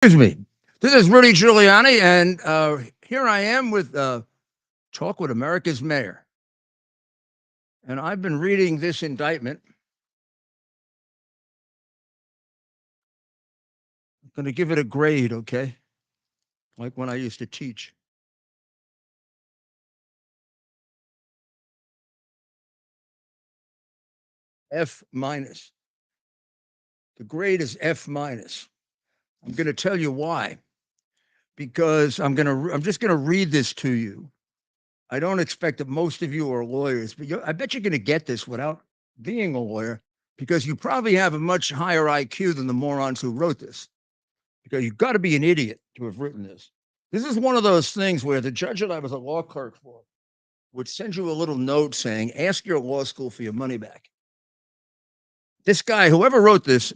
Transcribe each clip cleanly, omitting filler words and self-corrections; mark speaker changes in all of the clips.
Speaker 1: Excuse me. This is Rudy Giuliani, and here I am with Talk with America's Mayor. And I've been reading this indictment. I'm going to give it a grade, okay? Like when I used to teach. F minus. The grade is F minus. I'm going to tell you why. Because I'm just going to read this to you. I don't expect that most of you are lawyers, but I bet you're going to get this without being a lawyer because you probably have a much higher IQ than the morons who wrote this. Because you've got to be an idiot to have written this. This is one of those things where the judge that I was a law clerk for would send you a little note saying, ask your law school for your money back. This guy, whoever wrote this,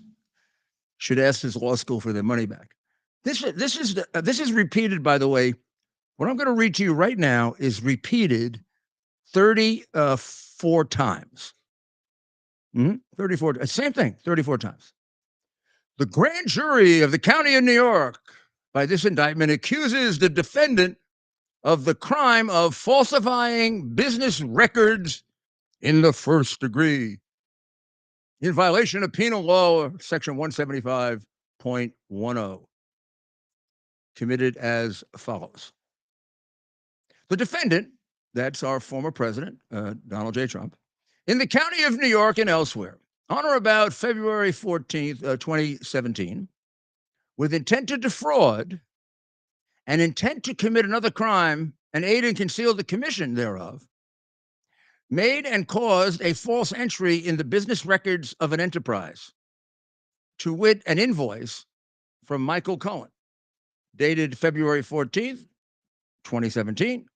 Speaker 1: should ask his law school for their money back. This is repeated, by the way. What I'm going to read to you right now is repeated 34 times. 34, same thing, 34 times. The grand jury of the county of New York, by this indictment, accuses the defendant of the crime of falsifying business records in the first degree in violation of penal law, section 175.10, committed as follows. The defendant, that's our former president, Donald J. Trump, in the county of New York and elsewhere, on or about February 14th, 2017, with intent to defraud and intent to commit another crime and aid and conceal the commission thereof, made and caused a false entry in the business records of an enterprise, to wit, an invoice from Michael Cohen, dated February 14th, 2017,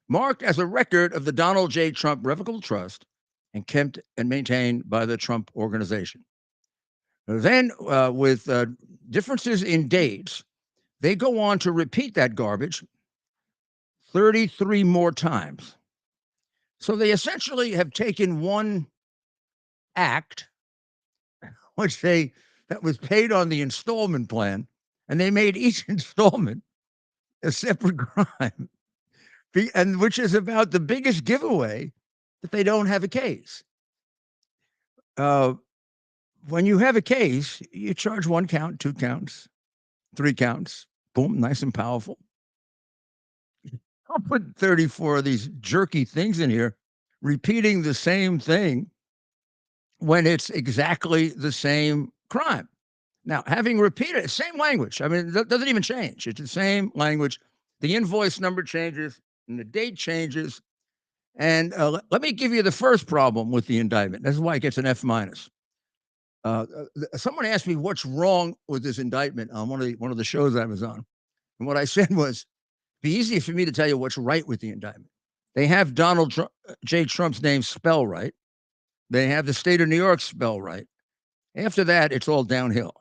Speaker 1: marked as a record of the Donald J. Trump Revocable Trust and kept and maintained by the Trump Organization. Then, with differences in dates, they go on to repeat that garbage 33 more times. So they essentially have taken one act, that was paid on the installment plan, and they made each installment a separate crime, and which is about the biggest giveaway that they don't have a case. When you have a case, you charge 1 count, 2 counts, 3 counts, boom, nice and powerful. I'll put 34 of these jerky things in here, repeating the same thing when it's exactly the same crime. Now, having repeated it, same language. I mean, it doesn't even change. It's the same language. The invoice number changes and the date changes. And let me give you the first problem with the indictment. This is why it gets an F minus. Someone asked me what's wrong with this indictment on one of the shows I was on. And what I said was, be easier for me to tell you what's right with the indictment. They have Donald J. Trump's name spelled right. They have the state of New York spelled right. After that, it's all downhill.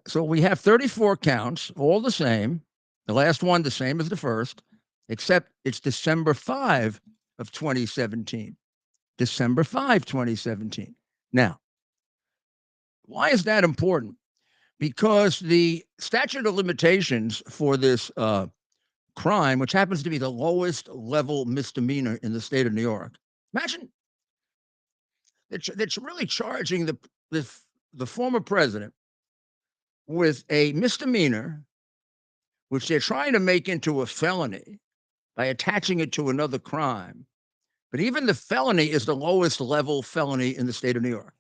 Speaker 1: So we have 34 counts, all the same. The last one, the same as the first, except it's December 5 of 2017. December 5, 2017. Now, why is that important? Because the statute of limitations for this crime, which happens to be the lowest level misdemeanor in the state of New York. Imagine that's really charging the former president with a misdemeanor, which they're trying to make into a felony by attaching it to another crime. But even the felony is the lowest level felony in the state of New York.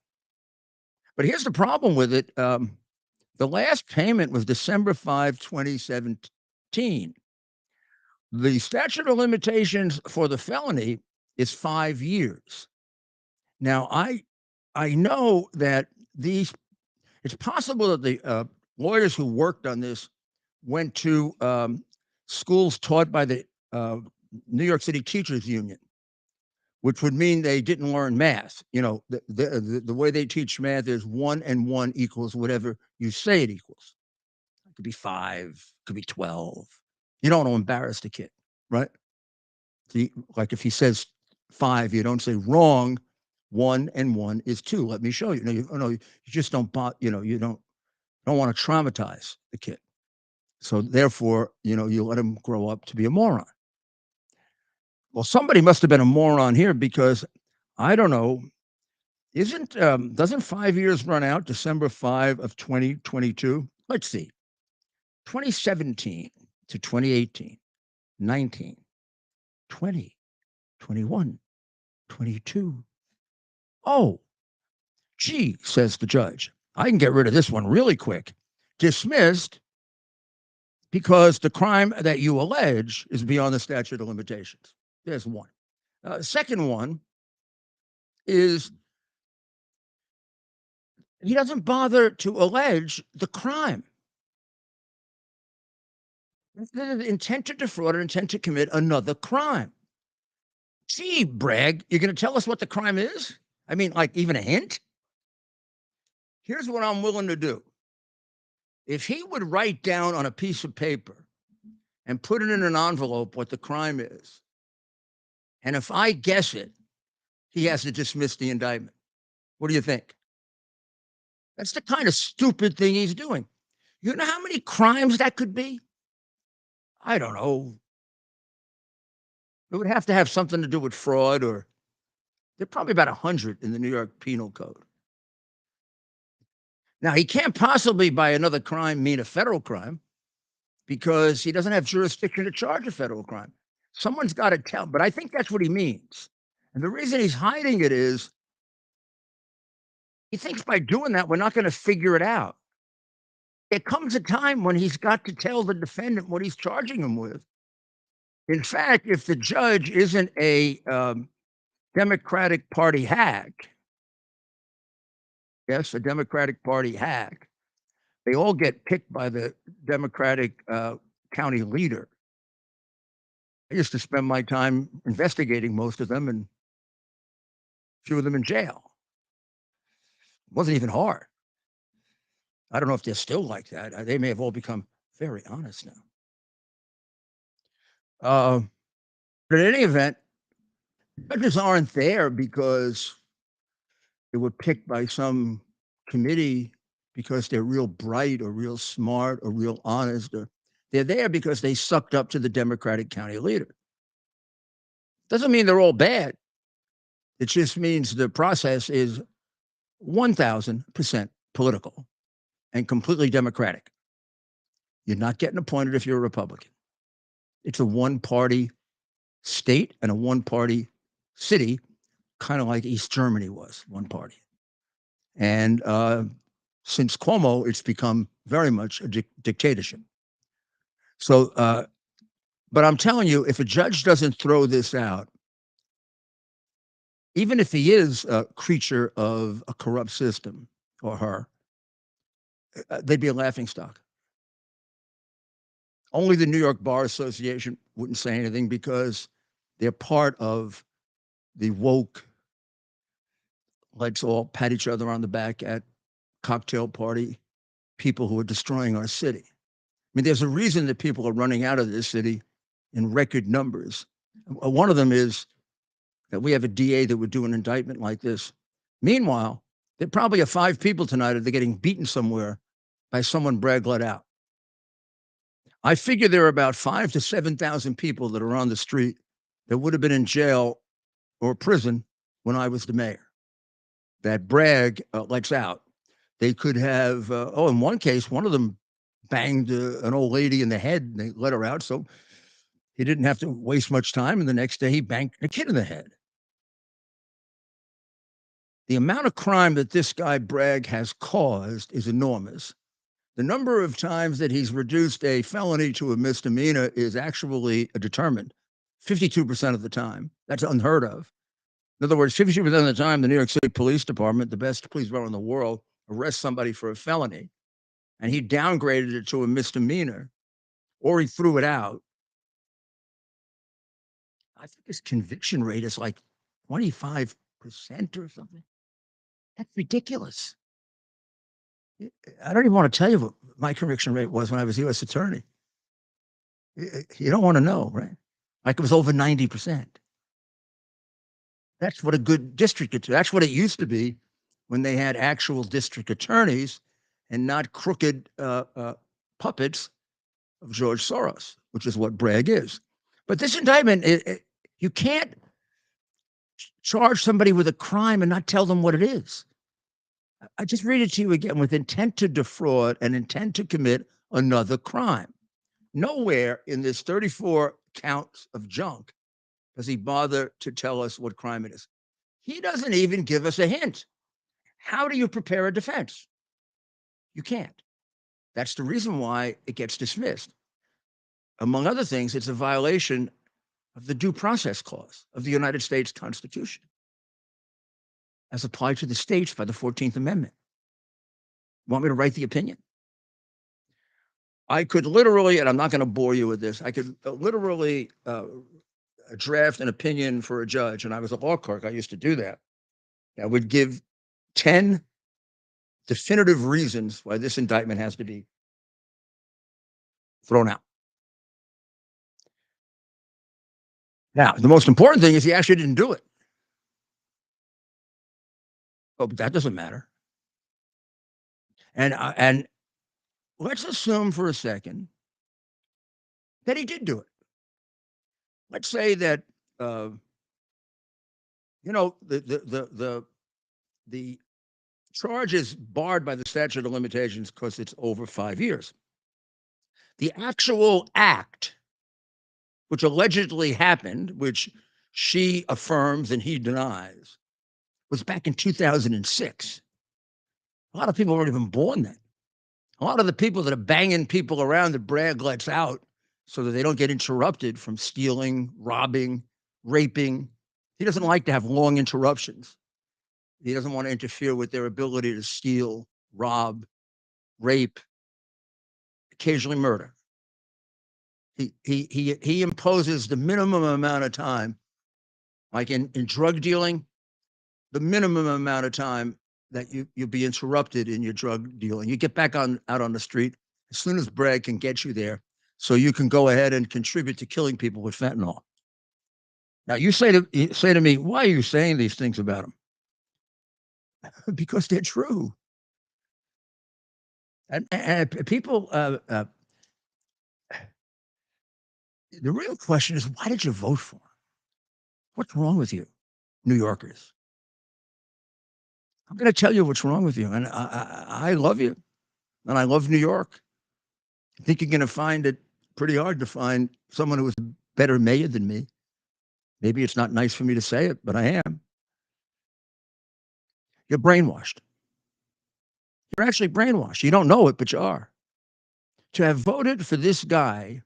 Speaker 1: But here's the problem with it. The last payment was December 5, 2017. The statute of limitations for the felony is 5 years. Now, I know that it's possible that the lawyers who worked on this went to schools taught by the New York City Teachers Union, which would mean they didn't learn math. You know, the way they teach math is 1 and 1 equals whatever you say it equals. It could be 5, could be 12. You don't want to embarrass the kid, right? Like if he says 5, you don't say wrong. 1 and 1 is 2. Let me show you. No, you just don't. You don't don't want to traumatize the kid. So therefore, you let him grow up to be a moron. Well, somebody must have been a moron here because I don't know. Doesn't 5 years run out December 5 of 2022? Let's see. 2017 to 2018, 19, 20, 21, 22. Oh, gee, says the judge. I can get rid of this one really quick. Dismissed because the crime that you allege is beyond the statute of limitations. There's one. Second one is he doesn't bother to allege the crime. The intent to defraud or intent to commit another crime. Gee, Bragg, you're going to tell us what the crime is? I mean, like even a hint? Here's what I'm willing to do. If he would write down on a piece of paper and put it in an envelope what the crime is, and if I guess it, he has to dismiss the indictment. What do you think? That's the kind of stupid thing he's doing. You know how many crimes that could be? I don't know. It would have to have something to do with fraud, or there are probably about 100 in the New York Penal Code. Now, he can't possibly, by another crime, mean a federal crime because he doesn't have jurisdiction to charge a federal crime. Someone's got to tell, but I think that's what he means. And the reason he's hiding it is he thinks by doing that, we're not going to figure it out. There comes a time when he's got to tell the defendant what he's charging him with. In fact, if the judge isn't a Democratic Party hack, yes, a Democratic Party hack, they all get picked by the Democratic county leader. I used to spend my time investigating most of them and a few of them in jail. It wasn't even hard. I don't know if they're still like that. They may have all become very honest now. But in any event, judges aren't there because they were picked by some committee because they're real bright or real smart or real honest. Or they're there because they sucked up to the Democratic county leader. Doesn't mean they're all bad. It just means the process is 1,000% political and completely democratic. You're not getting appointed if you're a Republican. It's a one-party state and a one-party city, kind of like East Germany was, one party. And since Cuomo, it's become very much a dictatorship. So, but I'm telling you, if a judge doesn't throw this out, even if he is a creature of a corrupt system or her, they'd be a laughingstock. Only the New York Bar Association wouldn't say anything because they're part of the woke, let's all pat each other on the back at cocktail party people who are destroying our city. I mean, there's a reason that people are running out of this city in record numbers. One of them is that we have a DA that would do an indictment like this. Meanwhile, there probably are 5 people tonight that are getting beaten somewhere by someone Bragg let out. I figure there are about 5,000 to 7,000 people that are on the street that would have been in jail or prison when I was the mayor. That Bragg lets out. They could have, in one case, one of them banged an old lady in the head and they let her out. So he didn't have to waste much time. And the next day he banged a kid in the head. The amount of crime that this guy Bragg has caused is enormous. The number of times that he's reduced a felony to a misdemeanor is actually determined 52% of the time. That's unheard of. In other words, 52% of the time, the New York City Police Department, the best police department in the world, arrests somebody for a felony, and he downgraded it to a misdemeanor, or he threw it out. I think his conviction rate is like 25% or something. That's ridiculous. I don't even want to tell you what my conviction rate was when I was U.S. attorney. You don't want to know, right? Like it was over 90%. That's what a good district attorney, that's what it used to be when they had actual district attorneys and not crooked puppets of George Soros, which is what Bragg is. But this indictment, you can't charge somebody with a crime and not tell them what it is. I just read it to you again: with intent to defraud and intent to commit another crime. Nowhere in this 34 counts of junk does he bother to tell us what crime it is. He doesn't even give us a hint. How do you prepare a defense? You can't. That's the reason why it gets dismissed. Among other things, it's a violation of the Due Process Clause of the United States Constitution, as applied to the states by the 14th Amendment. Want me to write the opinion? I could literally, and I'm not going to bore you with this, I could literally draft an opinion for a judge, and I was a law clerk. I used to do that. I would give 10 definitive reasons why this indictment has to be thrown out. Now, the most important thing is he actually didn't do it. Oh, but that doesn't matter. And let's assume for a second that he did do it. Let's say that the charge is barred by the statute of limitations because it's over 5 years. The actual act, which allegedly happened, which she affirms and he denies, was back in 2006. A lot of people weren't even born then. A lot of the people that are banging people around that Bragg lets out so that they don't get interrupted from stealing, robbing, raping. He doesn't like to have long interruptions. He doesn't want to interfere with their ability to steal, rob, rape, occasionally murder. He imposes the minimum amount of time, like in drug dealing, the minimum amount of time that you'll be interrupted in your drug dealing. You get back out on the street as soon as Bragg can get you there, so you can go ahead and contribute to killing people with fentanyl. Now you say to me, why are you saying these things about him? Because they're true. And people, the real question is, why did you vote for him? What's wrong with you, New Yorkers? I'm going to tell you what's wrong with you. And I love you, and I love New York. I think you're going to find it pretty hard to find someone who was a better mayor than me. Maybe it's not nice for me to say it, but I am. You're brainwashed. You're actually brainwashed. You don't know it, but you are. To have voted for this guy,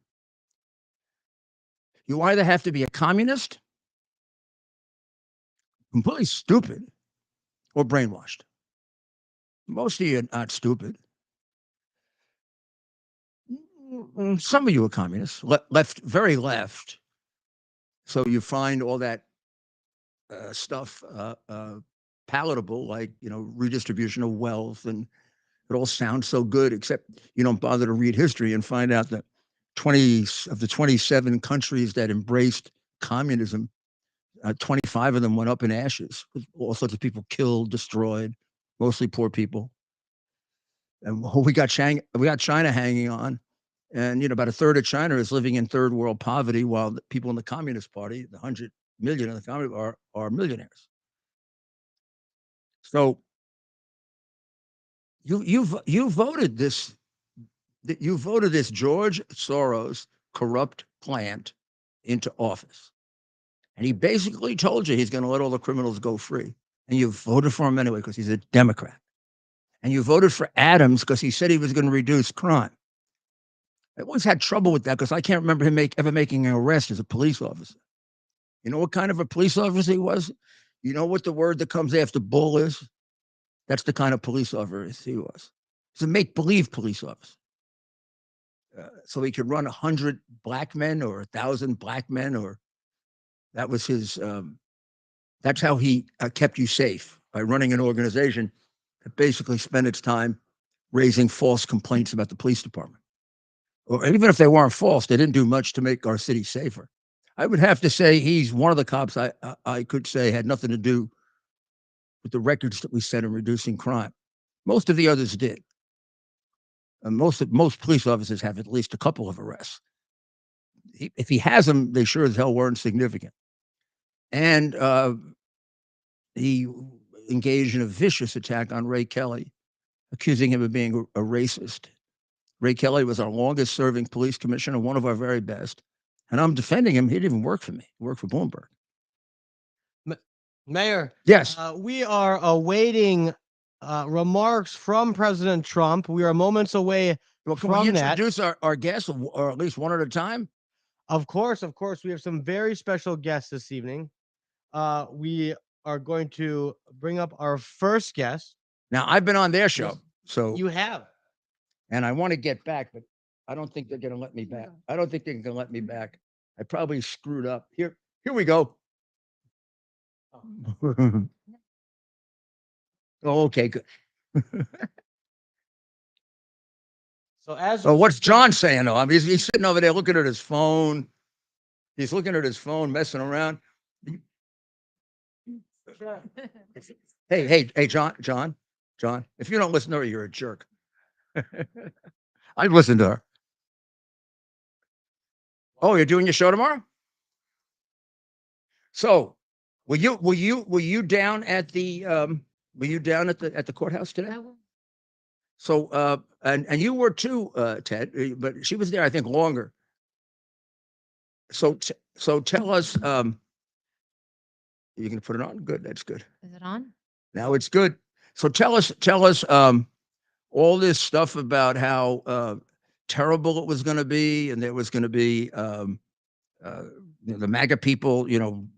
Speaker 1: you either have to be a communist, completely stupid, or brainwashed. Most of you are not stupid. Some of you are communists, left, very left. So you find all that stuff palatable, like, redistribution of wealth, and it all sounds so good, except you don't bother to read history and find out that 20 of the 27 countries that embraced communism, 25 of them went up in ashes, with all sorts of people killed, destroyed, mostly poor people. And we got China hanging on, and about a third of China is living in third world poverty, while the people in the Communist Party, the 100 million in the Communist, are millionaires. So you voted this George Soros corrupt plant into office, and he basically told you he's going to let all the criminals go free, and you voted for him anyway because he's a Democrat, and you voted for Adams because he said he was going to reduce crime. I always had trouble with that because I can't remember him ever making an arrest as a police officer. You know what kind of a police officer he was? You know what the word that comes after bull is? That's the kind of police officer he was. He's a make-believe police officer. So he could run 100 black men or 1,000 black men, or that was his. That's how he kept you safe, by running an organization that basically spent its time raising false complaints about the police department. Or even if they weren't false, they didn't do much to make our city safer. I would have to say he's one of the cops I could say had nothing to do with the records that we set in reducing crime. Most of the others did. most police officers have at least a couple of arrests. If he has them, they sure as hell weren't significant. And he engaged in a vicious attack on Ray Kelly, accusing him of being a racist. Ray Kelly was our longest serving police commissioner, one of our very best. And I'm defending him. He didn't even work for me. He worked for Bloomberg.
Speaker 2: Mayor,
Speaker 1: yes,
Speaker 2: we are awaiting remarks from President Trump. We are moments away
Speaker 1: can we
Speaker 2: from that.
Speaker 1: introduce our guests, or at least one at a time?
Speaker 2: Of course. We have some very special guests this evening. We are going to bring up our first guest.
Speaker 1: Now, I've been on their show,
Speaker 2: Yes,
Speaker 1: so
Speaker 2: you have.
Speaker 1: and I want to get back, but I don't think they're going to let me back. I don't think they're going to let me back. I probably screwed up. Here we go. Oh, okay, good.
Speaker 2: So
Speaker 1: what's John saying though? I mean, he's sitting over there looking at his phone. He's looking at his phone, messing around. Hey, John. If you don't listen to her, you're a jerk. I'd listen to her. Oh, you're doing your show tomorrow? So, were you down at the courthouse today? So, and you were too, Ted, but she was there, I think, longer. So tell us, you can put it on? Good, that's good.
Speaker 3: Is it on?
Speaker 1: Now it's good. So tell us, all this stuff about how terrible it was going to be, and there was going to be the MAGA people.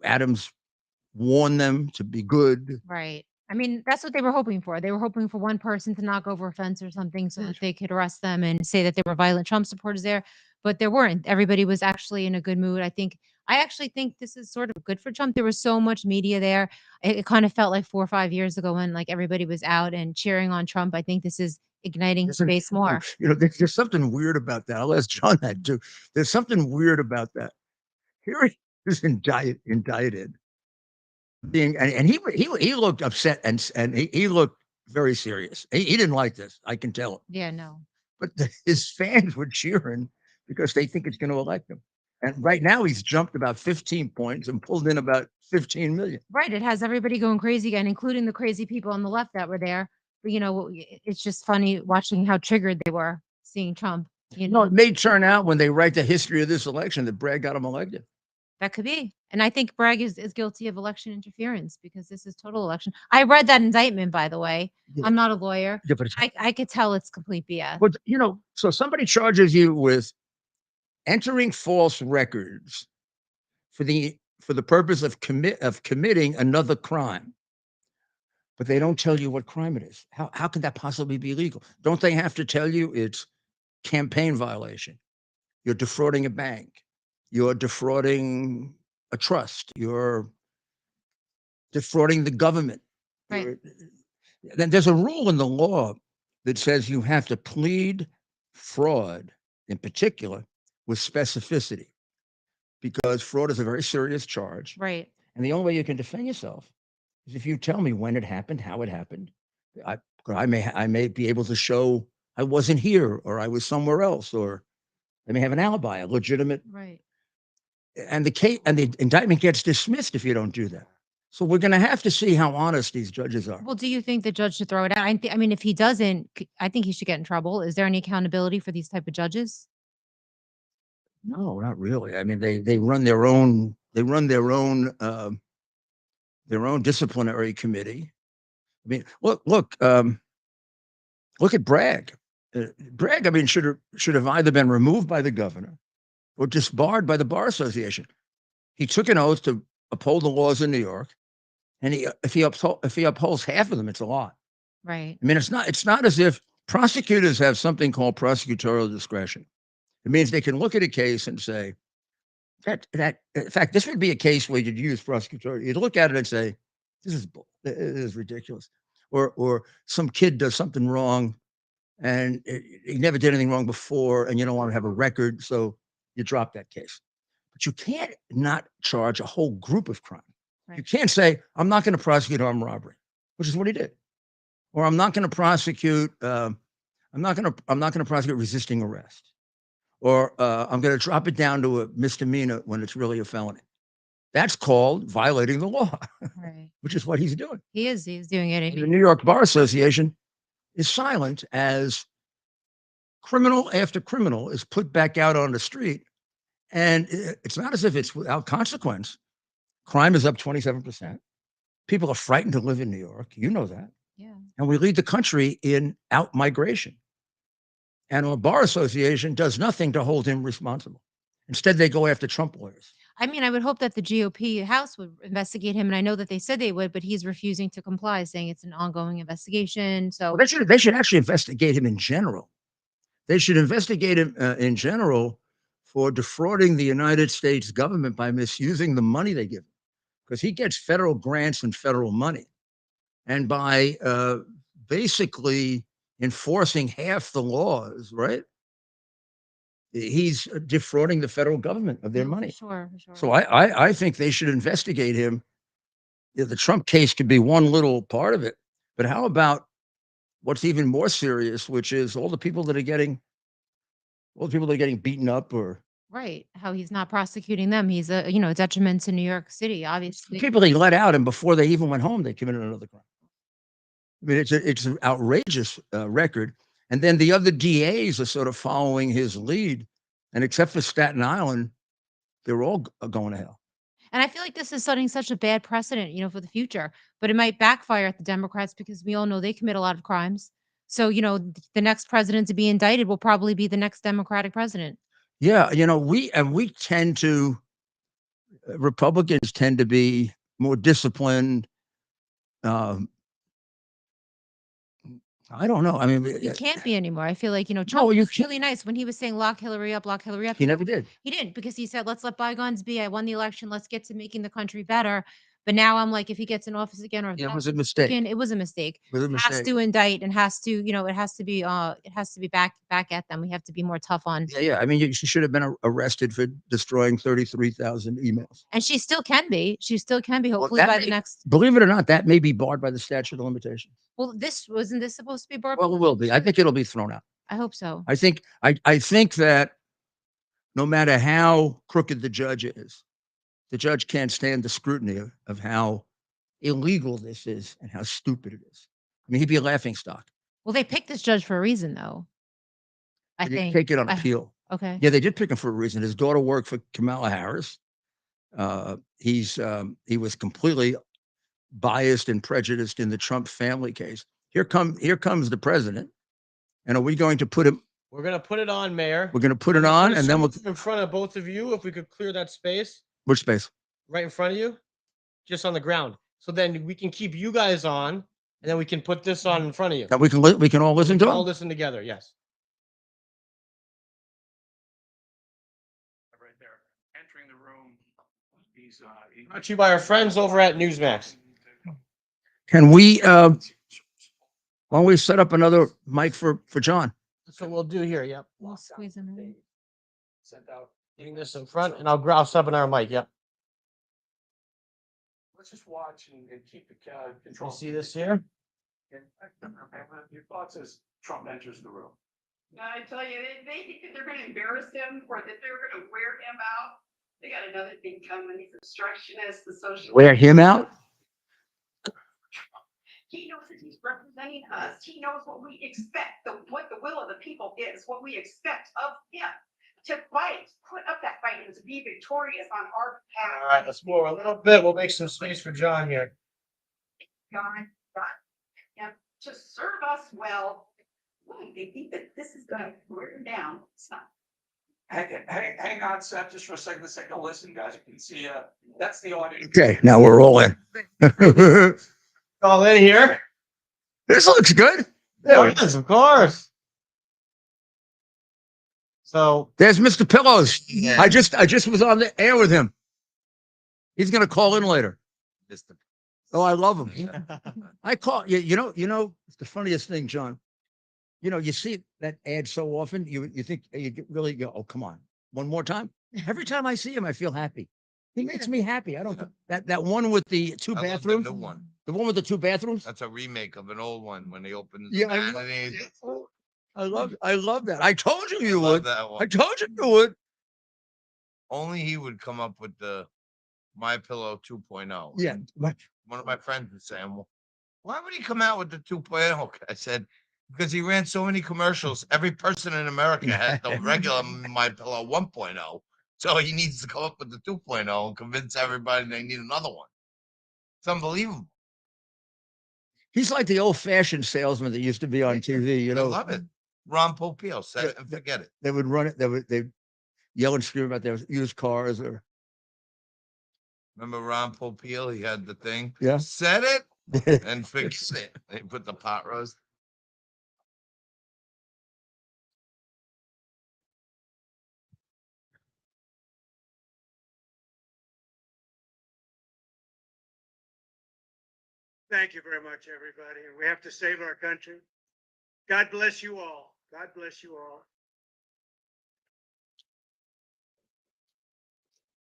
Speaker 1: Adams warned them to be good.
Speaker 3: Right. I mean, that's what they were hoping for. They were hoping for one person to knock over a fence or something so that they could arrest them and say that there were violent Trump supporters there, but there weren't. Everybody was actually in a good mood. I actually think this is sort of good for Trump. There was so much media there. It kind of felt like 4 or 5 years ago when like everybody was out and cheering on Trump. I think this is igniting his base more.
Speaker 1: There's something weird about that. I'll ask John that too. There's something weird about that. Here he is indicted. And he looked upset and he looked very serious. He didn't like this. I can tell him.
Speaker 3: Yeah, no.
Speaker 1: But his fans were cheering because they think it's going to elect him. And right now he's jumped about 15 points and pulled in about 15 million.
Speaker 3: Right. It has everybody going crazy again, including the crazy people on the left that were there. But, it's just funny watching how triggered they were seeing Trump.
Speaker 1: It may turn out when they write the history of this election that Bragg got him elected.
Speaker 3: That could be. And I think Bragg is guilty of election interference because this is total election. I read that indictment, by the way. Yeah. I'm not a lawyer. Yeah, but I could tell it's complete BS.
Speaker 1: But, so somebody charges you with entering false records for the purpose of committing another crime. But they don't tell you what crime it is. How could that possibly be legal? Don't they have to tell you it's campaign violation? You're defrauding a bank. You're defrauding a trust. You're defrauding the government.
Speaker 3: Right.
Speaker 1: Then there's a rule in the law that says you have to plead fraud, in particular, with specificity, because fraud is a very serious charge.
Speaker 3: Right.
Speaker 1: And the only way you can defend yourself is if you tell me when it happened, how it happened. I may be able to show I wasn't here, or I was somewhere else, or I may have an alibi, a legitimate.
Speaker 3: Right.
Speaker 1: And the indictment gets dismissed if you don't do that. So we're going to have to see how honest these judges are.
Speaker 3: Well, do you think the judge should throw it out? I mean, if he doesn't, I think he should get in trouble. Is there any accountability for these type of judges?
Speaker 1: No, not really. I mean, they run their own. They run their own disciplinary committee. I mean, look at Bragg. Bragg, I mean, should have either been removed by the governor or disbarred by the Bar Association. He took an oath to uphold the laws in New York, and if he upholds half of them, it's a lot.
Speaker 3: Right.
Speaker 1: I mean, it's not as if prosecutors have something called prosecutorial discretion. It means they can look at a case and say that in fact, this would be a case where you'd use prosecutorial. You'd look at it and say, this is ridiculous, or some kid does something wrong, and he never did anything wrong before, and you don't want to have a record, so you drop that case. But you can't not charge a whole group of crime. Right. You can't say, I'm not going to prosecute armed robbery, which is what he did. Or I'm not going to prosecute I'm not gonna prosecute resisting arrest, or I'm gonna drop it down to a misdemeanor when it's really a felony. That's called violating the law,
Speaker 3: Right.
Speaker 1: which is what he's doing.
Speaker 3: He's doing it.
Speaker 1: And the New York Bar Association is silent as criminal after criminal is put back out on the street. And it's not as if it's without consequence. Crime is up 27%. People are frightened to live in New York. You know that.
Speaker 3: Yeah.
Speaker 1: And we lead the country in out migration. And our bar association does nothing to hold him responsible. Instead, they go after Trump lawyers.
Speaker 3: I mean, I would hope that the GOP House would investigate him, and I know that they said they would, but he's refusing to comply, saying it's an ongoing investigation. So
Speaker 1: Well, they should actually investigate him in general. They should investigate him in general for defrauding the United States government by misusing the money they give him, because he gets federal grants and federal money. And by basically enforcing half the laws, right? He's defrauding the federal government of their
Speaker 3: no,
Speaker 1: money.
Speaker 3: for sure.
Speaker 1: So I think they should investigate him. The Trump case could be one little part of it, but how about what's even more serious, which is all the people that are getting beaten up, or
Speaker 3: Right. How he's not prosecuting them. He's a, detriment to New York City, obviously.
Speaker 1: people he let out, and before they even went home, they committed another crime. I mean, it's an outrageous record. And then the other DAs are sort of following his lead, and except for Staten Island, they're all going to hell.
Speaker 3: And I feel like this is setting such a bad precedent, for the future. But it might backfire at the Democrats because we all know they commit a lot of crimes. So, the next president to be indicted will probably be the next Democratic president.
Speaker 1: Yeah, we tend to Republicans tend to be more disciplined. I don't know. I mean,
Speaker 3: You can't be anymore. I feel like, Trump
Speaker 1: No, you
Speaker 3: was
Speaker 1: can't.
Speaker 3: really nice when he was saying lock Hillary up, lock Hillary up.
Speaker 1: He never did.
Speaker 3: He didn't, because he said, let's let bygones be. I won the election. Let's get to making the country better. But now I'm like, if he gets in office again, or if
Speaker 1: It
Speaker 3: that
Speaker 1: was a
Speaker 3: was
Speaker 1: mistake.
Speaker 3: taken, it was a mistake.
Speaker 1: It was a
Speaker 3: Has
Speaker 1: mistake.
Speaker 3: to indict and has to, it has to be back at them. We have to be more tough on.
Speaker 1: Yeah. I mean, she should have been arrested for destroying 33,000 emails.
Speaker 3: And she still can be. She still can be.
Speaker 1: Well,
Speaker 3: Hopefully
Speaker 1: that
Speaker 3: by
Speaker 1: may-
Speaker 3: the next.
Speaker 1: Believe it or not, that may be barred by the statute of limitations.
Speaker 3: Well, wasn't this supposed to be barred?
Speaker 1: Well, it will be. I think it'll be thrown out.
Speaker 3: I hope so.
Speaker 1: I think that no matter how crooked the judge is, the judge can't stand the scrutiny of how illegal this is and how stupid it is. I mean, he'd be a laughing stock.
Speaker 3: Well, they picked this judge for a reason, though. I
Speaker 1: They
Speaker 3: think.
Speaker 1: take it on appeal.
Speaker 3: Okay.
Speaker 1: Yeah, they did pick him for a reason. His daughter worked for Kamala Harris. He was completely biased and prejudiced in the Trump family case. Here comes the president. And are we going to put him?
Speaker 2: We're gonna put it on, Mayor.
Speaker 1: We're going to put it on, and then we'll.
Speaker 2: In front of both of you, if we could clear that space
Speaker 1: Which space?
Speaker 2: right in front of you, just on the ground. So then we can keep you guys on, and then we can put this on in front of you.
Speaker 1: That we can all listen to
Speaker 2: All
Speaker 1: him.
Speaker 2: listen together. Yes.
Speaker 4: Right there, entering the room. He's
Speaker 2: Brought to you by our friends over at Newsmax.
Speaker 1: Can we? Why don't we set up another mic for John?
Speaker 2: That's what we'll do here. Yep.
Speaker 3: We'll squeeze him in.
Speaker 4: sent out.
Speaker 2: Getting this in front, and I'll set up another mic. Yep.
Speaker 4: Let's just watch and keep the
Speaker 2: You
Speaker 4: control.
Speaker 2: see this here?
Speaker 4: Your thoughts as Trump enters the room.
Speaker 5: I tell you, they think that they're gonna embarrass him or that they're gonna wear him out. They got another thing coming. He's obstructionist, the social.
Speaker 1: Wear him out?
Speaker 5: He knows that he's representing us. He knows what we expect, what the will of the people is, what we expect of him. To fight, put up that fight and to be victorious on our path.
Speaker 2: All right. Let's move a little bit. We'll make some space for John here.
Speaker 5: God, and to serve us well. Why, they think that this is gonna wear him down. It's not.
Speaker 4: Hang on, Seth, just for a second. Let's take a listen, guys. You can see, that's the audience.
Speaker 1: Okay, now we're rolling.
Speaker 2: All in here.
Speaker 1: This looks good.
Speaker 2: There it is, of course. So
Speaker 1: There's Mr. Pillows.
Speaker 2: Yeah.
Speaker 1: I just was on the air with him. He's gonna call in later. Oh, I love him. I call you. You know, it's the funniest thing, John. You see that ad so often. You think you really go, oh, come on, one more time. Every time I see him, I feel happy. He makes me happy. I don't that one with the two
Speaker 6: I love the
Speaker 1: bathrooms.
Speaker 6: new one.
Speaker 1: The one with the two bathrooms.
Speaker 6: That's a remake of an old one when they opened.
Speaker 1: Yeah, I know.
Speaker 6: Saturdays.
Speaker 1: I love that. I told you you
Speaker 6: Love
Speaker 1: would.
Speaker 6: that
Speaker 1: I
Speaker 6: one.
Speaker 1: told you you would.
Speaker 6: Only he would come up with the My Pillow 2.0.
Speaker 1: Yeah. But
Speaker 6: One of my friends was saying, well, why would he come out with the 2.0? I said, because he ran so many commercials. Every person in America has the regular My Pillow 1.0. So he needs to come up with the 2.0 and convince everybody they need another one. It's unbelievable.
Speaker 1: he's like the old-fashioned salesman that used to be on TV. You
Speaker 6: I
Speaker 1: know,
Speaker 6: love it. Ron Popeil said it and forget it.
Speaker 1: they would run it. They yell and scream about their used cars or
Speaker 6: Remember Ron Popeil? He had the thing.
Speaker 1: Yeah.
Speaker 6: Said it and forget it. They put the pot roast.
Speaker 7: Thank you very much, everybody. And we have to save our country. God bless you all. God bless you all.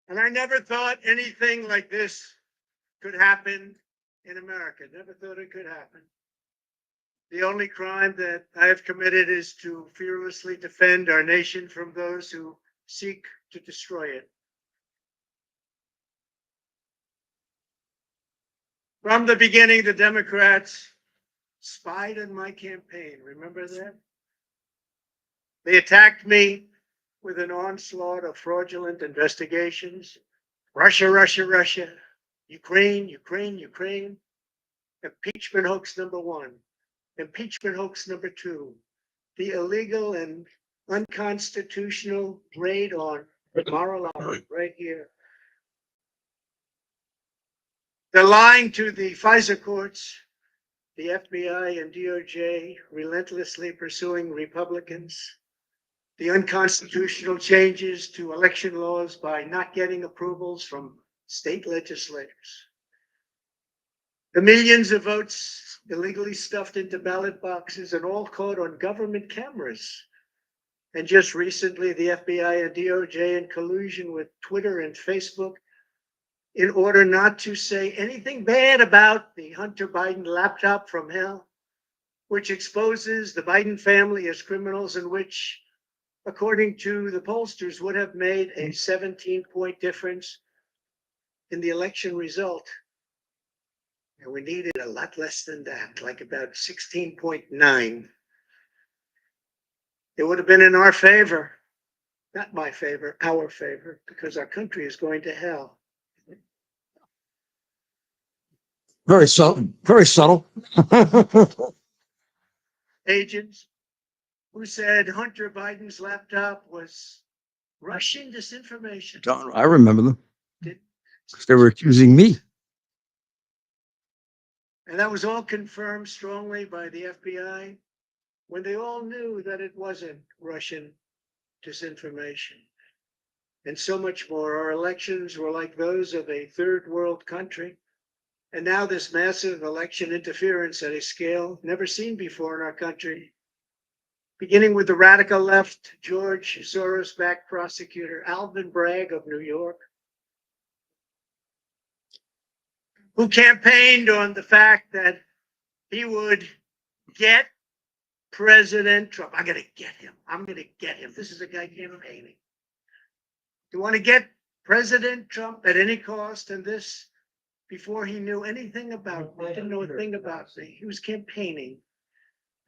Speaker 7: And I never thought anything like this could happen in America. Never thought it could happen. The only crime that I have committed is to fearlessly defend our nation from those who seek to destroy it. From the beginning, the Democrats spied on my campaign. Remember that? They attacked me with an onslaught of fraudulent investigations. Russia, Russia, Russia. Ukraine, Ukraine, Ukraine. Impeachment hoax number one. Impeachment hoax number two. The illegal and unconstitutional raid on Mar-a-Lago right here. They're lying to the FISA courts, the FBI and DOJ relentlessly pursuing Republicans, the unconstitutional changes to election laws by not getting approvals from state legislators, the millions of votes illegally stuffed into ballot boxes and all caught on government cameras. And just recently, the FBI and DOJ in collusion with Twitter and Facebook in order not to say anything bad about the Hunter Biden laptop from hell, which exposes the Biden family as criminals and which, according to the pollsters, would have made a 17-point difference in the election result. And we needed a lot less than that, like about 16.9. It would have been in our favor, not my favor, our favor, because our country is going to hell.
Speaker 1: very subtle. Very subtle.
Speaker 7: Agents who said Hunter Biden's laptop was Russian disinformation.
Speaker 1: I remember them.
Speaker 7: Did-
Speaker 1: 'Cause they were accusing me.
Speaker 7: And that was all confirmed strongly by the FBI when they all knew that it wasn't Russian disinformation. And so much more. Our elections were like those of a third world country. And now this massive election interference at a scale never seen before in our country, beginning with the radical left, George Soros-backed prosecutor Alvin Bragg of New York, who campaigned on the fact that he would get President Trump. I'm going to get him. I'm going to get him. This is a guy campaigning. You want to get President Trump at any cost, and this before he knew anything about me, didn't know a thing about me. He was campaigning.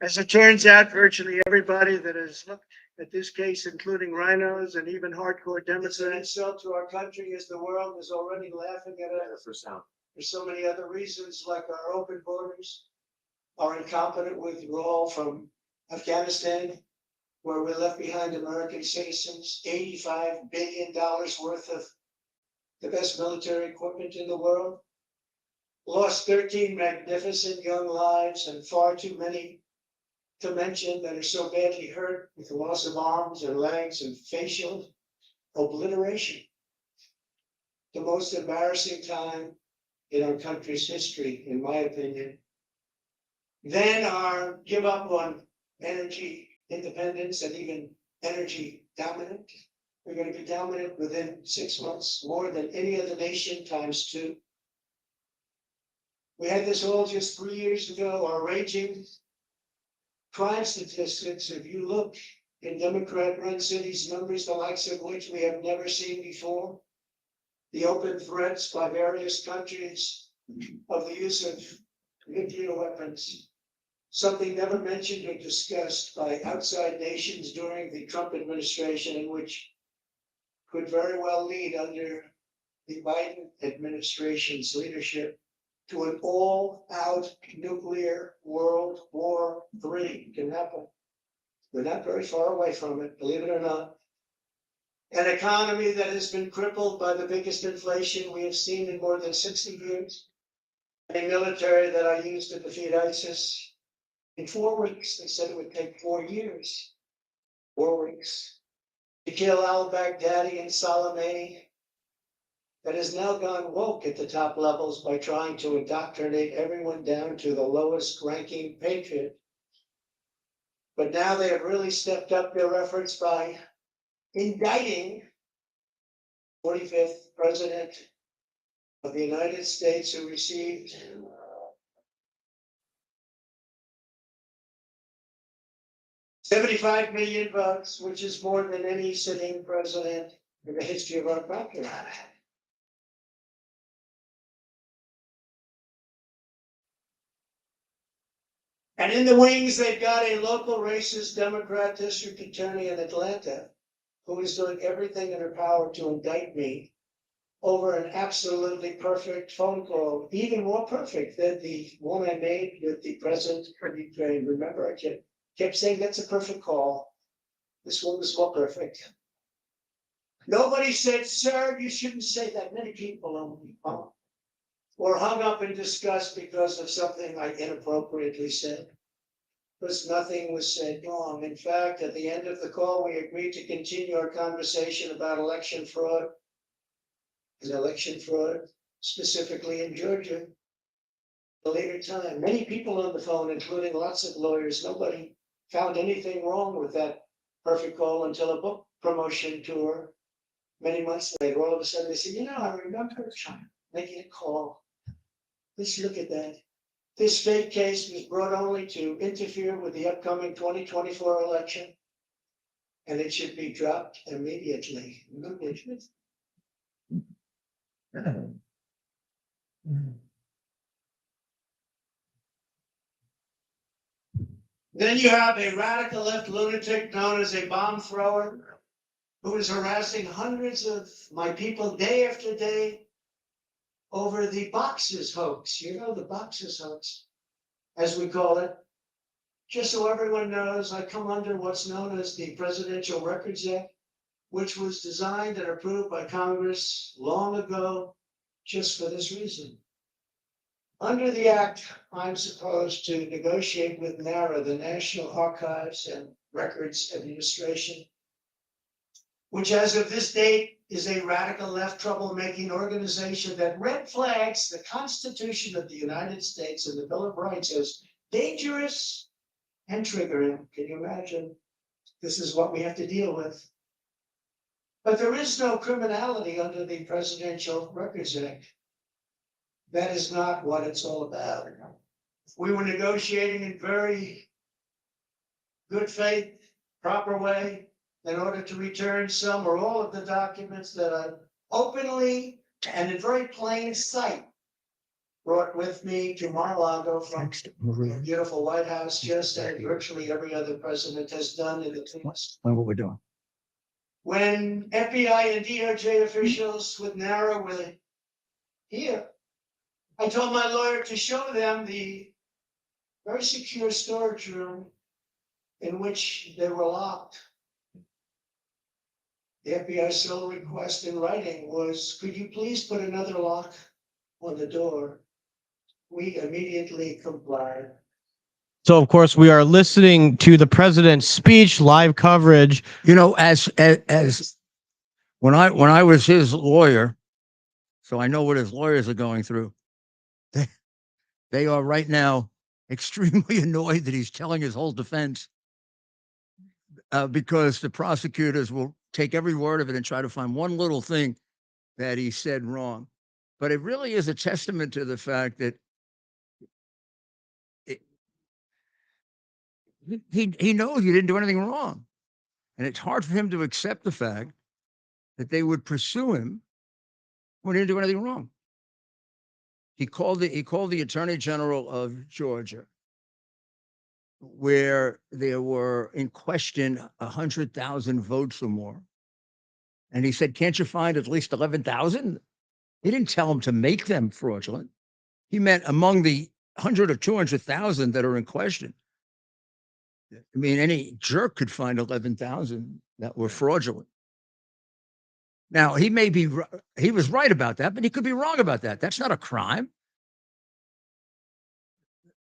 Speaker 7: As it turns out, virtually everybody that has looked at this case, including rhinos and even hardcore Democrats, an insult to our country as the world is already laughing at us for so many other reasons, like our open borders, our incompetent withdrawal from Afghanistan, where we left behind American citizens, $85 billion worth of the best military equipment in the world, lost 13 magnificent young lives and far too many to mention that are so badly hurt with the loss of arms and legs and facial obliteration. The most embarrassing time in our country's history, in my opinion. Then our give up on energy independence and even energy dominant. We're going to be dominant within 6 months, more than any other nation times 2. We had this all just 3 years ago, our raging crime statistics, if you look in Democrat-run cities, numbers the likes of which we have never seen before, the open threats by various countries of the use of nuclear weapons, something never mentioned or discussed by outside nations during the Trump administration, and which could very well lead under the Biden administration's leadership to an all-out nuclear World War III can happen. We're not very far away from it, believe it or not. An economy that has been crippled by the biggest inflation we have seen in more than 60 years. A military that I used to defeat ISIS in 4 weeks. They said it would take 4 years. 4 weeks. To kill al-Baghdadi and Soleimani, that has now gone woke at the top levels by trying to indoctrinate everyone down to the lowest ranking patriot. But now they have really stepped up their efforts by indicting 45th President of the United States, who received $75 million votes, which is more than any sitting president in the history of our country. And in the wings, they've got a local racist Democrat district attorney in Atlanta who is doing everything in her power to indict me over an absolutely perfect phone call, even more perfect than the one I made with the president of Ukraine. Remember, I kept saying that's a perfect call. This one was more perfect. Nobody said, sir, you shouldn't say that. Many people on the phone were hung up in disgust because of something I inappropriately said. Because nothing was said wrong. In fact, at the end of the call, we agreed to continue our conversation about election fraud. Election fraud, specifically in Georgia, at a later time. Many people on the phone, including lots of lawyers, nobody found anything wrong with that perfect call until a book promotion tour many months later. All of a sudden they said, you know, I remember making a call. Let's look at that. This fake case was brought only to interfere with the upcoming 2024 election, and it should be dropped immediately. Then you have a radical left lunatic known as a bomb thrower who is harassing hundreds of my people day after day over the boxes hoax. You know, the boxes hoax, as we call it. Just so everyone knows, I come under what's known as the Presidential Records Act, which was designed and approved by Congress long ago just for this reason. Under the act, I'm supposed to negotiate with NARA, the National Archives and Records Administration, which as of this date is a radical left troublemaking organization that red flags the Constitution of the United States and the Bill of Rights as dangerous and triggering. Can you imagine? This is what we have to deal with. But there is no criminality under the Presidential Records Act. That is not what it's all about. We were negotiating in very good faith, proper way, in order to return some or all of the documents that I openly and in very plain sight brought with me to Mar-a-Lago from the beautiful White House, just as virtually every other president has done in the past.
Speaker 1: What we're doing.
Speaker 7: When FBI and DOJ officials with NARA were here, I told my lawyer to show them the very secure storage room in which they were locked. The FBI's sole request in writing was, could you please put another lock on the door? We immediately complied.
Speaker 2: So, of course, we are listening to the president's speech, live coverage.
Speaker 1: You know, as when I was his lawyer, so I know what his lawyers are going through. They are right now extremely annoyed that he's telling his whole defense because the prosecutors will take every word of it and try to find one little thing that he said wrong. But it really is a testament to the fact that he knows he didn't do anything wrong. And it's hard for him to accept the fact that they would pursue him when he didn't do anything wrong. He called the Attorney General of Georgia, where there were in question 100,000 votes or more. And he said, can't you find at least 11,000? He didn't tell him to make them fraudulent. He meant among the 100 or 200,000 that are in question. I mean, any jerk could find 11,000 that were fraudulent. Now, he was right about that, but he could be wrong about that. That's not a crime.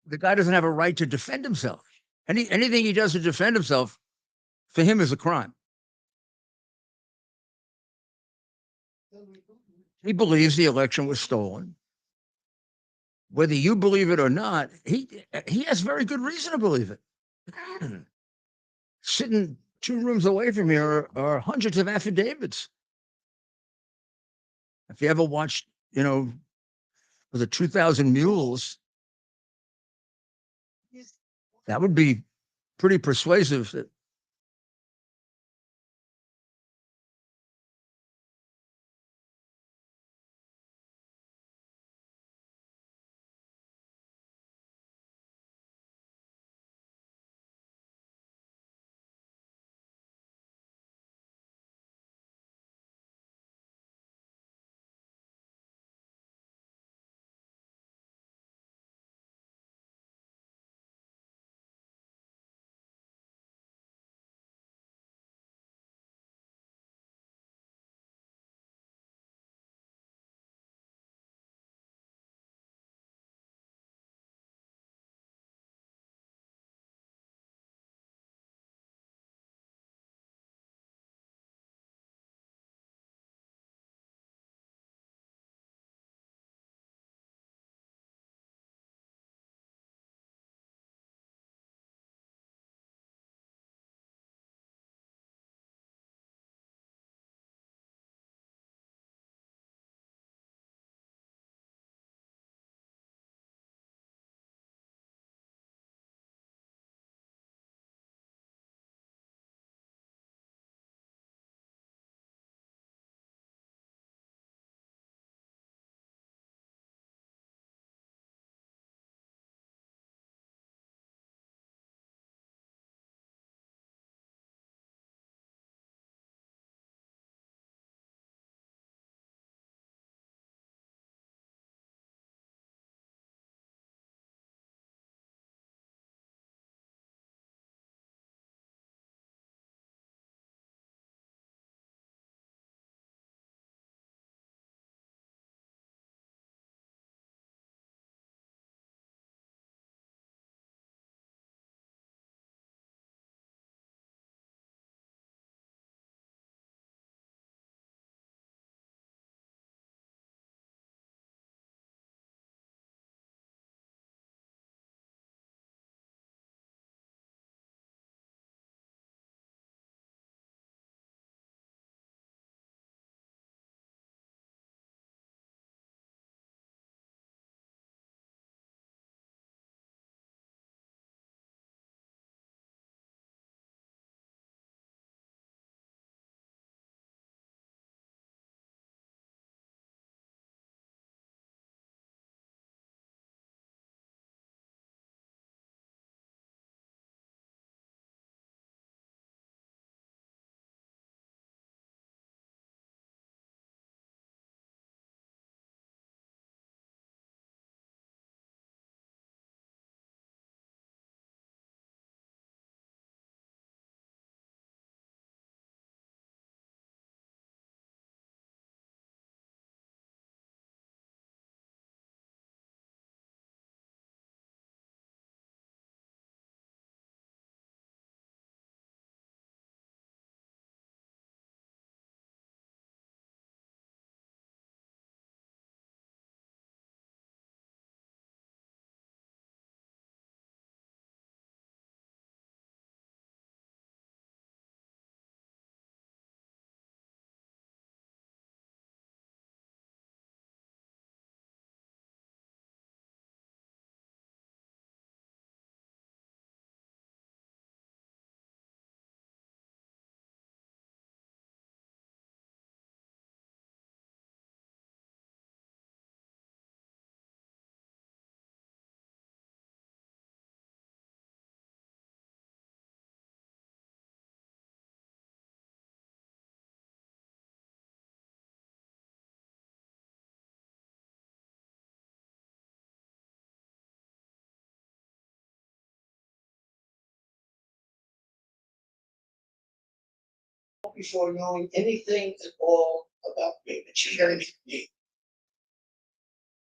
Speaker 1: The guy doesn't have a right to defend himself. Anything he does to defend himself, for him, is a crime. He believes the election was stolen. Whether you believe it or not, he has very good reason to believe it. Sitting 2 rooms away from here are hundreds of affidavits. If you ever watched, the 2,000 Mules, that would be pretty persuasive that
Speaker 7: before knowing anything at all about me, but you gotta be me.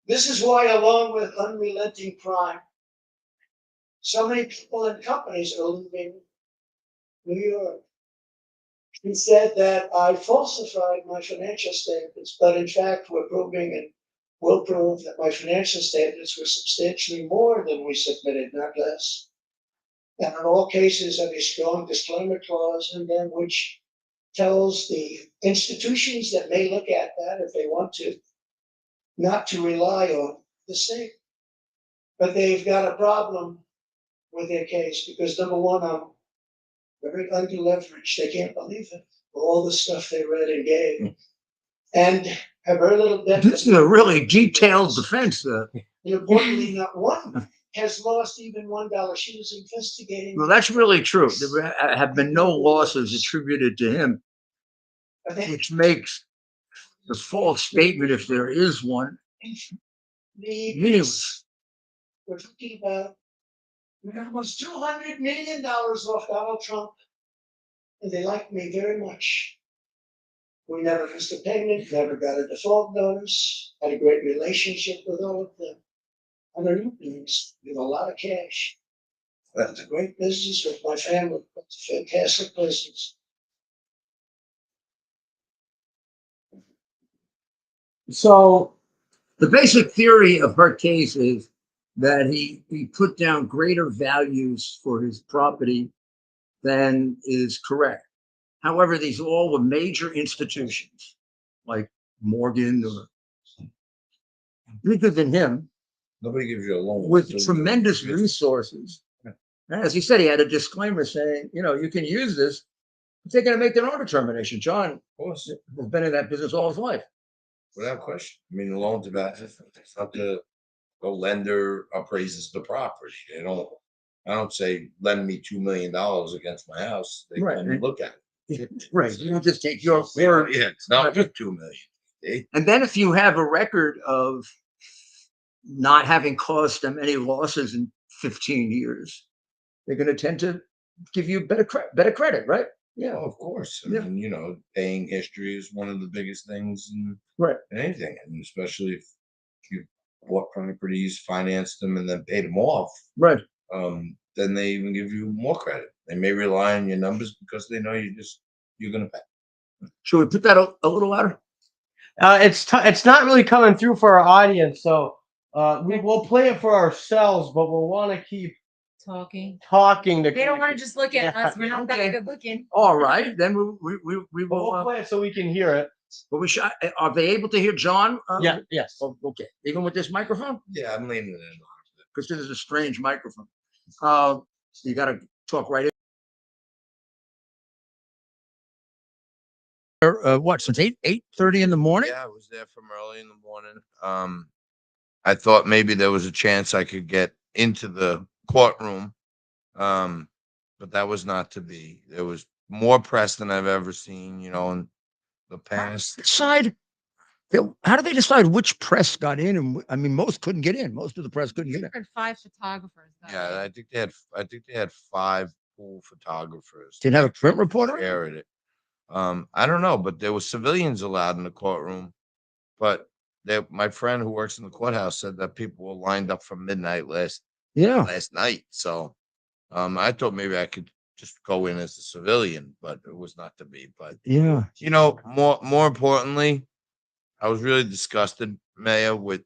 Speaker 7: This is why, along with unrelenting crime, so many people and companies are leaving New York. He said that I falsified my financial statements, but in fact, we're proving and will prove that my financial statements were substantially more than we submitted, not less. And in all cases, have a strong disclaimer clause in them, which tells the institutions that may look at that if they want to, not to rely on the state. But they've got a problem with their case because, number one, I'm very underleveraged. They can't believe it. All the stuff they read and gave, and have very little debt.
Speaker 1: This is a really detailed defense.
Speaker 7: And importantly, not one has lost even $1. She was investigating.
Speaker 1: Well, that's really true. There have been no losses attributed to him, which makes the false statement, if there is one, meaningless.
Speaker 7: We're talking about, we got almost $200 million off Donald Trump, and they like me very much. We never missed a payment, never got a default notice, had a great relationship with all of them. And they're Europeans with a lot of cash. That's a great business with my family. It's a fantastic business.
Speaker 1: So the basic theory of her case is that he put down greater values for his property than is correct. However, these all were major institutions like Morgan or bigger than him
Speaker 6: Nobody gives you a loan.
Speaker 1: with tremendous resources. And as he said, he had a disclaimer saying, you know, you can use this, but they're going to make their own determination. John
Speaker 6: Of course,
Speaker 1: has been in that business all his life.
Speaker 6: without question. I mean, the loan's about, it's not the lender appraises the property. I don't say, lend me $2 million against my house. They
Speaker 1: Right.
Speaker 6: come and look at it.
Speaker 1: Right. You don't just take your word.
Speaker 6: Yeah, it's not just 2 million.
Speaker 1: And then if you have a record of not having caused them any losses in 15 years, they're going to tend to give you better credit, right? Yeah.
Speaker 6: Of course. I
Speaker 1: Yeah.
Speaker 6: mean, you know, paying history is one of the biggest things in
Speaker 1: Right.
Speaker 6: anything. And especially if you bought properties, financed them, and then paid them off,
Speaker 1: Right.
Speaker 6: then they even give you more credit. They may rely on your numbers because they know you're going to pay.
Speaker 1: Should we put that a little louder?
Speaker 2: It's not really coming through for our audience, so we will play it for ourselves, but we'll want to keep
Speaker 3: Talking.
Speaker 2: talking.
Speaker 3: They don't want to just look at
Speaker 2: Yeah.
Speaker 3: us. We're not
Speaker 1: Okay.
Speaker 3: that good looking.
Speaker 1: All right. Then we
Speaker 2: But
Speaker 1: will.
Speaker 2: we'll play it so we can hear it.
Speaker 1: But we should. Are they able to hear John?
Speaker 2: Yeah. Yes.
Speaker 1: Oh, okay. Even with this microphone,
Speaker 6: Yeah, I'm leaning in.
Speaker 1: because this is a strange microphone. You got to talk right in. What, since 8:30 in the morning?
Speaker 6: Yeah, I was there from early in the morning. I thought maybe there was a chance I could get into the courtroom, but that was not to be. There was more press than I've ever seen, you know, in the past.
Speaker 1: Decide. How do they decide which press got in? And I mean, most couldn't get in. Most of the press couldn't get in.
Speaker 3: There were 5 photographers. that
Speaker 6: Yeah,
Speaker 3: day.
Speaker 6: I think they had 5 pool photographers.
Speaker 1: Didn't have a print reporter?
Speaker 6: Aired it. I don't know, but there were civilians allowed in the courtroom. But my friend who works in the courthouse said that people were lined up from midnight last night. So I thought maybe I could just go in as a civilian, but it was not to be. But
Speaker 1: Yeah.
Speaker 6: you know, more importantly, I was really disgusted, Mayor, with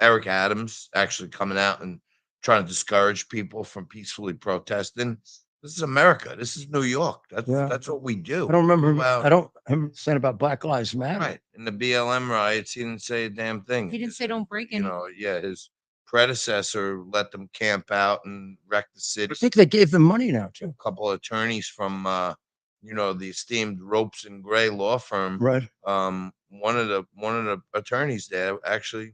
Speaker 6: Eric Adams actually coming out and trying to discourage people from peacefully protesting. This is America. This is New York. That's what we do.
Speaker 1: I don't remember.
Speaker 6: Well,
Speaker 1: I don't remember saying about Black Lives Matter.
Speaker 6: Right. In the BLM riots, he didn't say a damn thing.
Speaker 3: He didn't say don't break any.
Speaker 6: You know, yeah, his predecessor let them camp out and wreck the city.
Speaker 1: I think they gave them money now too.
Speaker 6: A couple of attorneys from you know, the esteemed Ropes and Gray law firm.
Speaker 1: Right.
Speaker 6: One of the attorneys there actually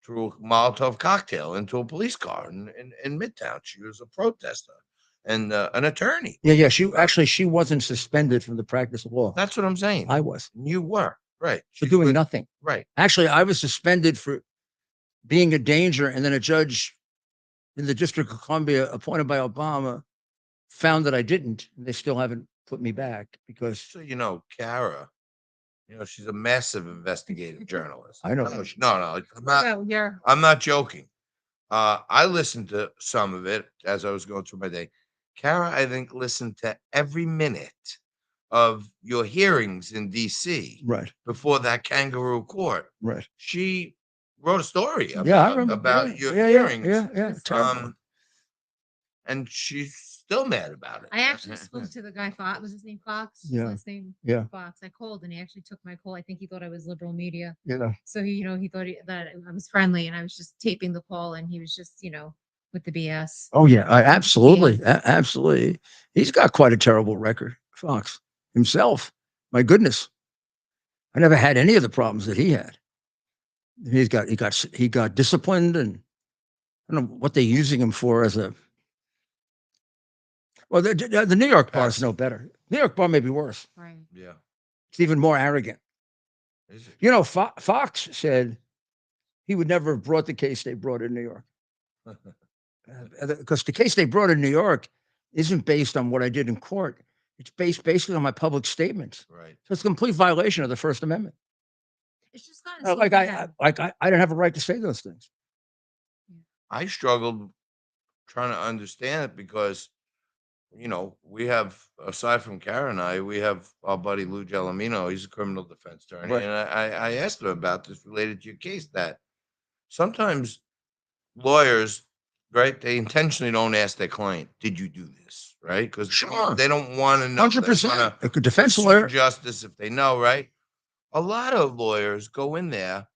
Speaker 6: threw a Molotov cocktail into a police car in Midtown. She was a protester and an attorney.
Speaker 1: Yeah. She wasn't suspended from the practice of law.
Speaker 6: That's what I'm saying.
Speaker 1: I was.
Speaker 6: You were right
Speaker 1: For doing nothing.
Speaker 6: Right.
Speaker 1: Actually, I was suspended for being a danger, and then a judge in the District of Columbia appointed by Obama found that I didn't. They still haven't put me back because
Speaker 6: So, you know, Kara, you know, she's a massive investigative journalist.
Speaker 1: I know.
Speaker 6: No, no,
Speaker 3: Oh, you're
Speaker 6: I'm not joking. I listened to some of it as I was going through my day. Kara, I think, listened to every minute of your hearings in DC
Speaker 1: right,
Speaker 6: before that kangaroo court.
Speaker 1: right.
Speaker 6: She wrote a story
Speaker 1: Yeah, I remember.
Speaker 6: about
Speaker 1: Yeah,
Speaker 6: your
Speaker 1: yeah,
Speaker 6: hearings.
Speaker 1: yeah. Terrible.
Speaker 6: And she's still mad about it.
Speaker 3: I actually spoke to the guy Fox. Was his name Fox? His
Speaker 1: Yeah.
Speaker 3: last name
Speaker 1: Yeah.
Speaker 3: Fox. I called and he actually took my call. I think he thought I was liberal media.
Speaker 1: Yeah.
Speaker 3: So he, he thought that I was friendly and I was just taping the call and he was just, with the BS.
Speaker 1: Oh yeah, absolutely, absolutely. He's got quite a terrible record, Fox himself. My goodness, I never had any of the problems that he had. He got disciplined, and I don't know what they're using him for as a. Well, the New York bar is no better. New York bar may be worse.
Speaker 3: Right.
Speaker 6: Yeah.
Speaker 1: It's even more arrogant.
Speaker 6: Is it?
Speaker 1: You know, Fox said he would never have brought the case they brought in New York. Because the case they brought in New York isn't based on what I did in court. It's based basically on my public statements.
Speaker 6: Right.
Speaker 1: So it's a complete violation of the First Amendment.
Speaker 3: It's just gotten so
Speaker 1: Like
Speaker 3: bad.
Speaker 1: I didn't have a right to say those things.
Speaker 6: I struggled trying to understand it because, you know, we have, aside from Karen and I, we have our buddy Lou Gelomino. He's a criminal defense attorney.
Speaker 1: Right.
Speaker 6: And I asked him about this related to your case, that sometimes lawyers, right, they intentionally don't ask their client, did you do this? Right? Because
Speaker 1: Sure.
Speaker 6: they don't want to know. They're
Speaker 1: 100%.
Speaker 6: gonna
Speaker 1: A defense
Speaker 6: pursue
Speaker 1: lawyer.
Speaker 6: justice if they know, right? A lot of lawyers go in there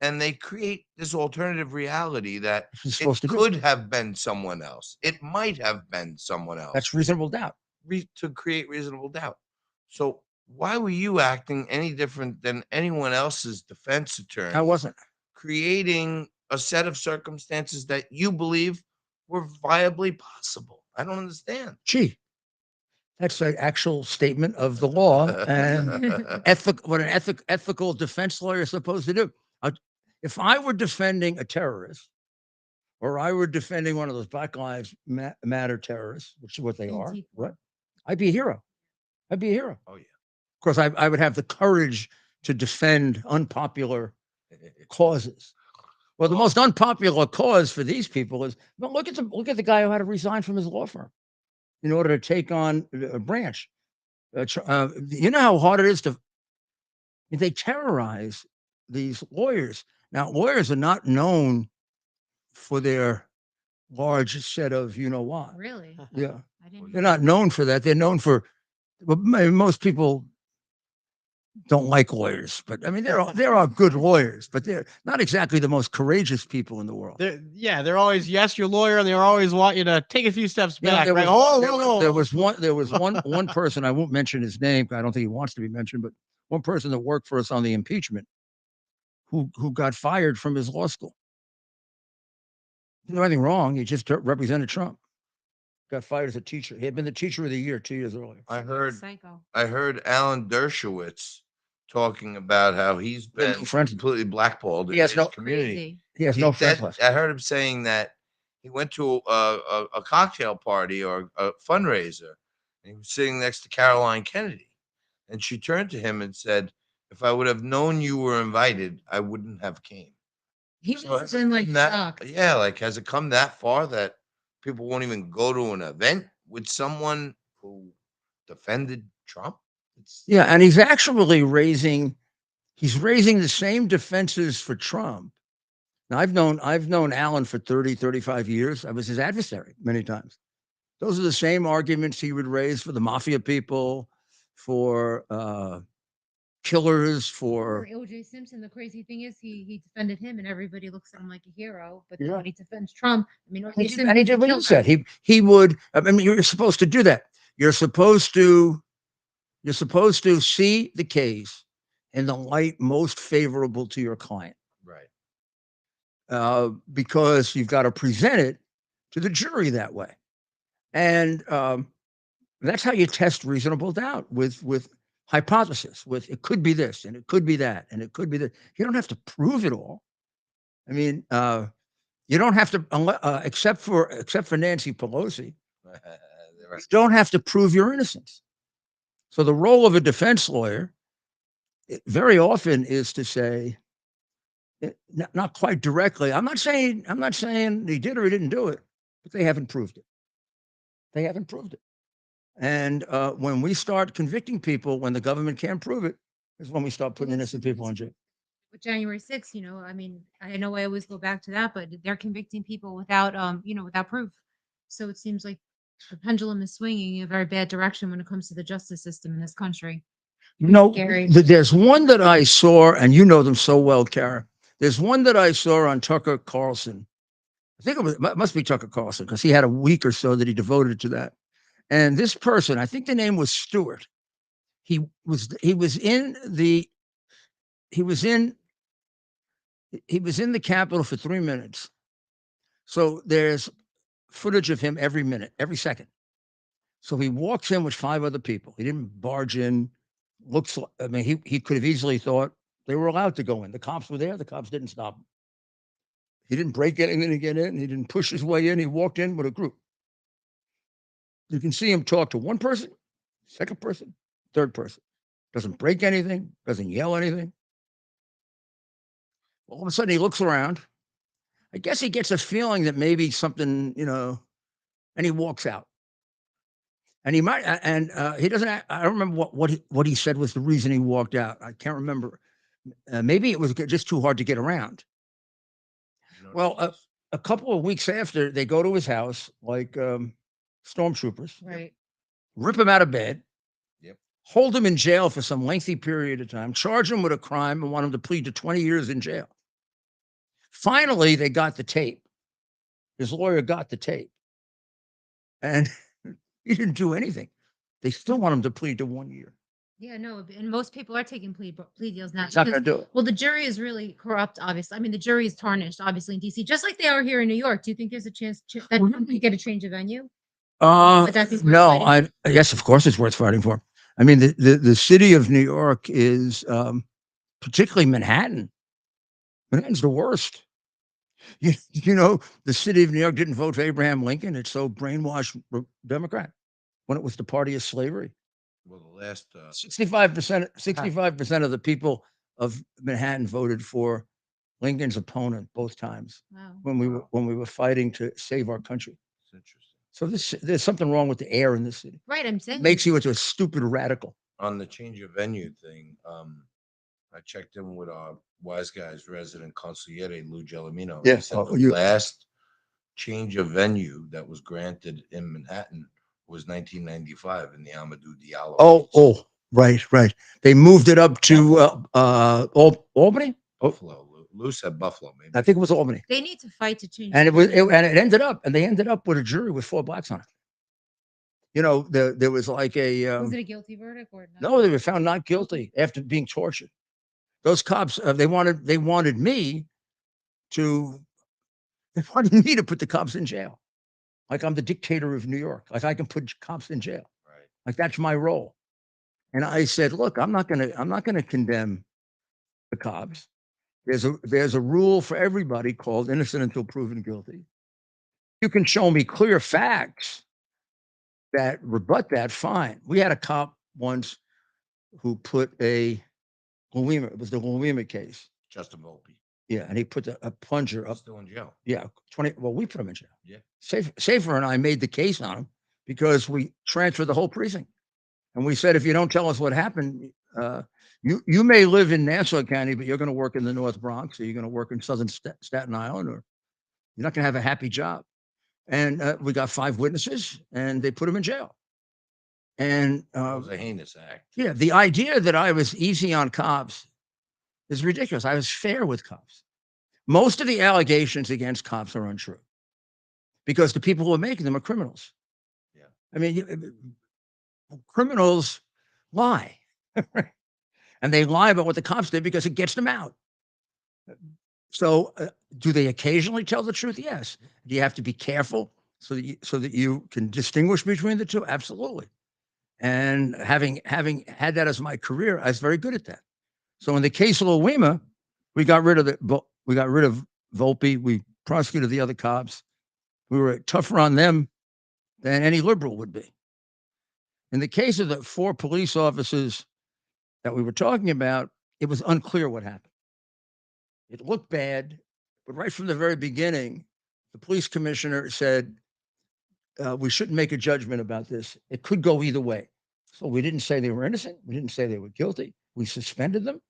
Speaker 6: and they create this alternative reality that
Speaker 1: It's supposed to
Speaker 6: it
Speaker 1: do.
Speaker 6: could have been someone else. It might have been someone else.
Speaker 1: That's reasonable doubt.
Speaker 6: To create reasonable doubt. So why were you acting any different than anyone else's defense attorney?
Speaker 1: I wasn't.
Speaker 6: Creating a set of circumstances that you believe were viably possible. I don't understand.
Speaker 1: Gee, that's an actual statement of the law and what an ethical defense lawyer is supposed to do. If I were defending a terrorist, or I were defending one of those Black Lives Matter terrorists, which is what they are,
Speaker 3: Antifa.
Speaker 1: right? I'd be a hero. I'd be a hero.
Speaker 6: Oh, yeah.
Speaker 1: Of course, I would have the courage to defend unpopular causes. Well, the most unpopular cause for these people is, well, look at the guy who had to resign from his law firm in order to take on a branch. You know how hard it is they terrorize these lawyers. Now, lawyers are not known for their large set of what.
Speaker 3: Really?
Speaker 1: Yeah,
Speaker 3: I didn't
Speaker 1: they're
Speaker 3: know
Speaker 1: not known for that. They're known for. Well, most people don't like lawyers, but I mean, there are good lawyers, but they're not exactly the most courageous people in the world.
Speaker 2: They're always yes, your lawyer, and they always want you to take a few steps
Speaker 1: Yeah,
Speaker 2: back.
Speaker 1: there
Speaker 2: Right?
Speaker 1: was- there was one person, I won't mention his name. I don't think he wants to be mentioned, but one person that worked for us on the impeachment who got fired from his law school. He didn't do anything wrong. He just represented Trump. Got fired as a teacher. He had been the teacher of the year 2 years earlier.
Speaker 6: I heard
Speaker 3: Psycho.
Speaker 6: Alan Dershowitz talking about how he's been
Speaker 1: friends.
Speaker 6: completely blackballed in
Speaker 1: He has
Speaker 6: his
Speaker 1: no-
Speaker 6: community.
Speaker 3: Crazy.
Speaker 1: He has no friends left.
Speaker 6: I heard him saying that he went to a cocktail party or a fundraiser, and he was sitting next to Caroline Kennedy, and she turned to him and said, "If I would have known you were invited, I wouldn't have came."
Speaker 3: He
Speaker 6: So
Speaker 3: was
Speaker 6: has
Speaker 3: in
Speaker 6: it
Speaker 3: like
Speaker 6: come that-
Speaker 3: shock.
Speaker 6: Yeah, like has it come that far that people won't even go to an event with someone who defended Trump?
Speaker 1: Yeah, and he's actually raising the same defenses for Trump. Now, I've known Alan for 30, 35 years. I was his adversary many times. Those are the same arguments he would raise for the mafia people, for killers,
Speaker 3: For
Speaker 1: for
Speaker 3: O.J. Simpson, the crazy thing is he defended him, and everybody looks at him like a hero. But
Speaker 1: Yeah.
Speaker 3: when he defends Trump, I mean, O.J.
Speaker 1: and
Speaker 3: Simpson
Speaker 1: he did what you
Speaker 3: killed
Speaker 1: said.
Speaker 3: him.
Speaker 1: He would. I mean, you're supposed to do that. You're supposed to see the case in the light most favorable to your client.
Speaker 6: Right.
Speaker 1: Because you've got to present it to the jury that way. And that's how you test reasonable doubt with hypothesis, with it could be this and it could be that and it could be that. You don't have to prove it all. I mean, you don't have to, except for Nancy Pelosi, you don't have to prove your innocence. So the role of a defense lawyer very often is to say, not quite directly. I'm not saying he did or he didn't do it, but they haven't proved it. They haven't proved it. And when we start convicting people, when the government can't prove it, is when we start putting innocent people in jail.
Speaker 3: With January 6th, I mean, I know I always go back to that, but they're convicting people without, without proof. So it seems like the pendulum is swinging in a very bad direction when it comes to the justice system in this country. Scary.
Speaker 1: There's one that I saw, and you know them so well, Kara. There's one that I saw on Tucker Carlson. I think it must be Tucker Carlson because he had a week or so that he devoted to that. And this person, I think the name was Stewart. He was in the Capitol for 3 minutes. So there's footage of him every minute, every second. So he walks in with 5 other people. He didn't barge in. He could have easily thought they were allowed to go in. The cops were there. The cops didn't stop him. He didn't break anything to get in. He didn't push his way in. He walked in with a group. You can see him talk to one person, second person, third person. Doesn't break anything, doesn't yell anything. All of a sudden he looks around. I guess he gets a feeling that maybe something, and he walks out. And he might, and he doesn't. I don't remember what he said was the reason he walked out. I can't remember. Maybe it was just too hard to get around. Well, a couple of weeks after, they go to his house like stormtroopers,
Speaker 3: Right.
Speaker 1: rip him out of bed,
Speaker 6: Yep.
Speaker 1: hold him in jail for some lengthy period of time, charge him with a crime, and want him to plead to 20 years in jail. Finally, they got the tape. His lawyer got the tape, and he didn't do anything. They still want him to plead to 1 year.
Speaker 3: Yeah, no, and most people are taking plea deals now.
Speaker 1: He's not
Speaker 3: because-
Speaker 1: going to do it.
Speaker 3: Well, the jury is really corrupt, obviously. I mean, the jury is tarnished, obviously, in DC, just like they are here in New York. Do you think there's a chance that we get a change of venue? Would that be worth
Speaker 1: No,
Speaker 3: fighting?
Speaker 1: yes, of course it's worth fighting for. I mean, the city of New York is, particularly Manhattan. Manhattan's the worst. The city of New York didn't vote for Abraham Lincoln. It's so brainwashed Democrat when it was the party of slavery.
Speaker 6: Well, the last
Speaker 1: 65% of the people of Manhattan voted for Lincoln's opponent both times
Speaker 3: Wow.
Speaker 1: when we were fighting to save our country.
Speaker 6: it's interesting.
Speaker 1: So there's something wrong with the air in this city.
Speaker 3: Right, I'm saying.
Speaker 1: It makes you into a stupid radical.
Speaker 6: On the change of venue thing, I checked in with our Wise Guys resident consigliere, Lou Gelomino.
Speaker 1: Yeah,
Speaker 6: He said
Speaker 1: oh,
Speaker 6: the last change of venue that was granted in Manhattan was 1995 in the Amadou Diallo. case.
Speaker 1: Right. They moved it up to Albany.
Speaker 6: Buffalo. Lou said Buffalo, maybe.
Speaker 1: I think it was Albany,
Speaker 3: They need to fight to change.
Speaker 1: and
Speaker 3: the venue.
Speaker 1: it ended up with a jury with 4 blacks on it. There was like a
Speaker 3: Was it a guilty verdict or
Speaker 1: no, they were found not guilty after being tortured. Those cops, they wanted me to put the cops in jail. Like I'm the dictator of New York. Like I can put cops in jail.
Speaker 6: Right.
Speaker 1: Like that's my role. And I said, look, I'm not gonna condemn the cops. There's a rule for everybody called innocent until proven guilty. You can show me clear facts that rebut that, fine. We had a cop once who put it was the Louima case.
Speaker 6: Justin Volpe.
Speaker 1: Yeah, and he put a plunger up.
Speaker 6: Still in jail.
Speaker 1: Yeah, 20. Well, we put him in jail.
Speaker 6: Yeah.
Speaker 1: Safer and I made the case on him because we transferred the whole precinct. And we said, if you don't tell us what happened, you may live in Nassau County, but you're going to work in the North Bronx, or you're going to work in Southern Staten Island, or you're not going to have a happy job. And we got 5 witnesses, and they put him in jail. And
Speaker 6: It was a heinous act.
Speaker 1: yeah, the idea that I was easy on cops is ridiculous. I was fair with cops. Most of the allegations against cops are untrue because the people who are making them are criminals.
Speaker 6: Yeah.
Speaker 1: I mean, criminals lie. And they lie about what the cops did because it gets them out. So do they occasionally tell the truth? Yes. Do you have to be careful so that you can distinguish between the two? Absolutely. And having had that as my career, I was very good at that. So in the case of Louima, we got rid of Volpe. We prosecuted the other cops. We were tougher on them than any liberal would be. In the case of the 4 police officers that we were talking about, it was unclear what happened. It looked bad, but right from the very beginning, the police commissioner said, we shouldn't make a judgment about this. It could go either way. So we didn't say they were innocent. We didn't say they were guilty. We suspended them.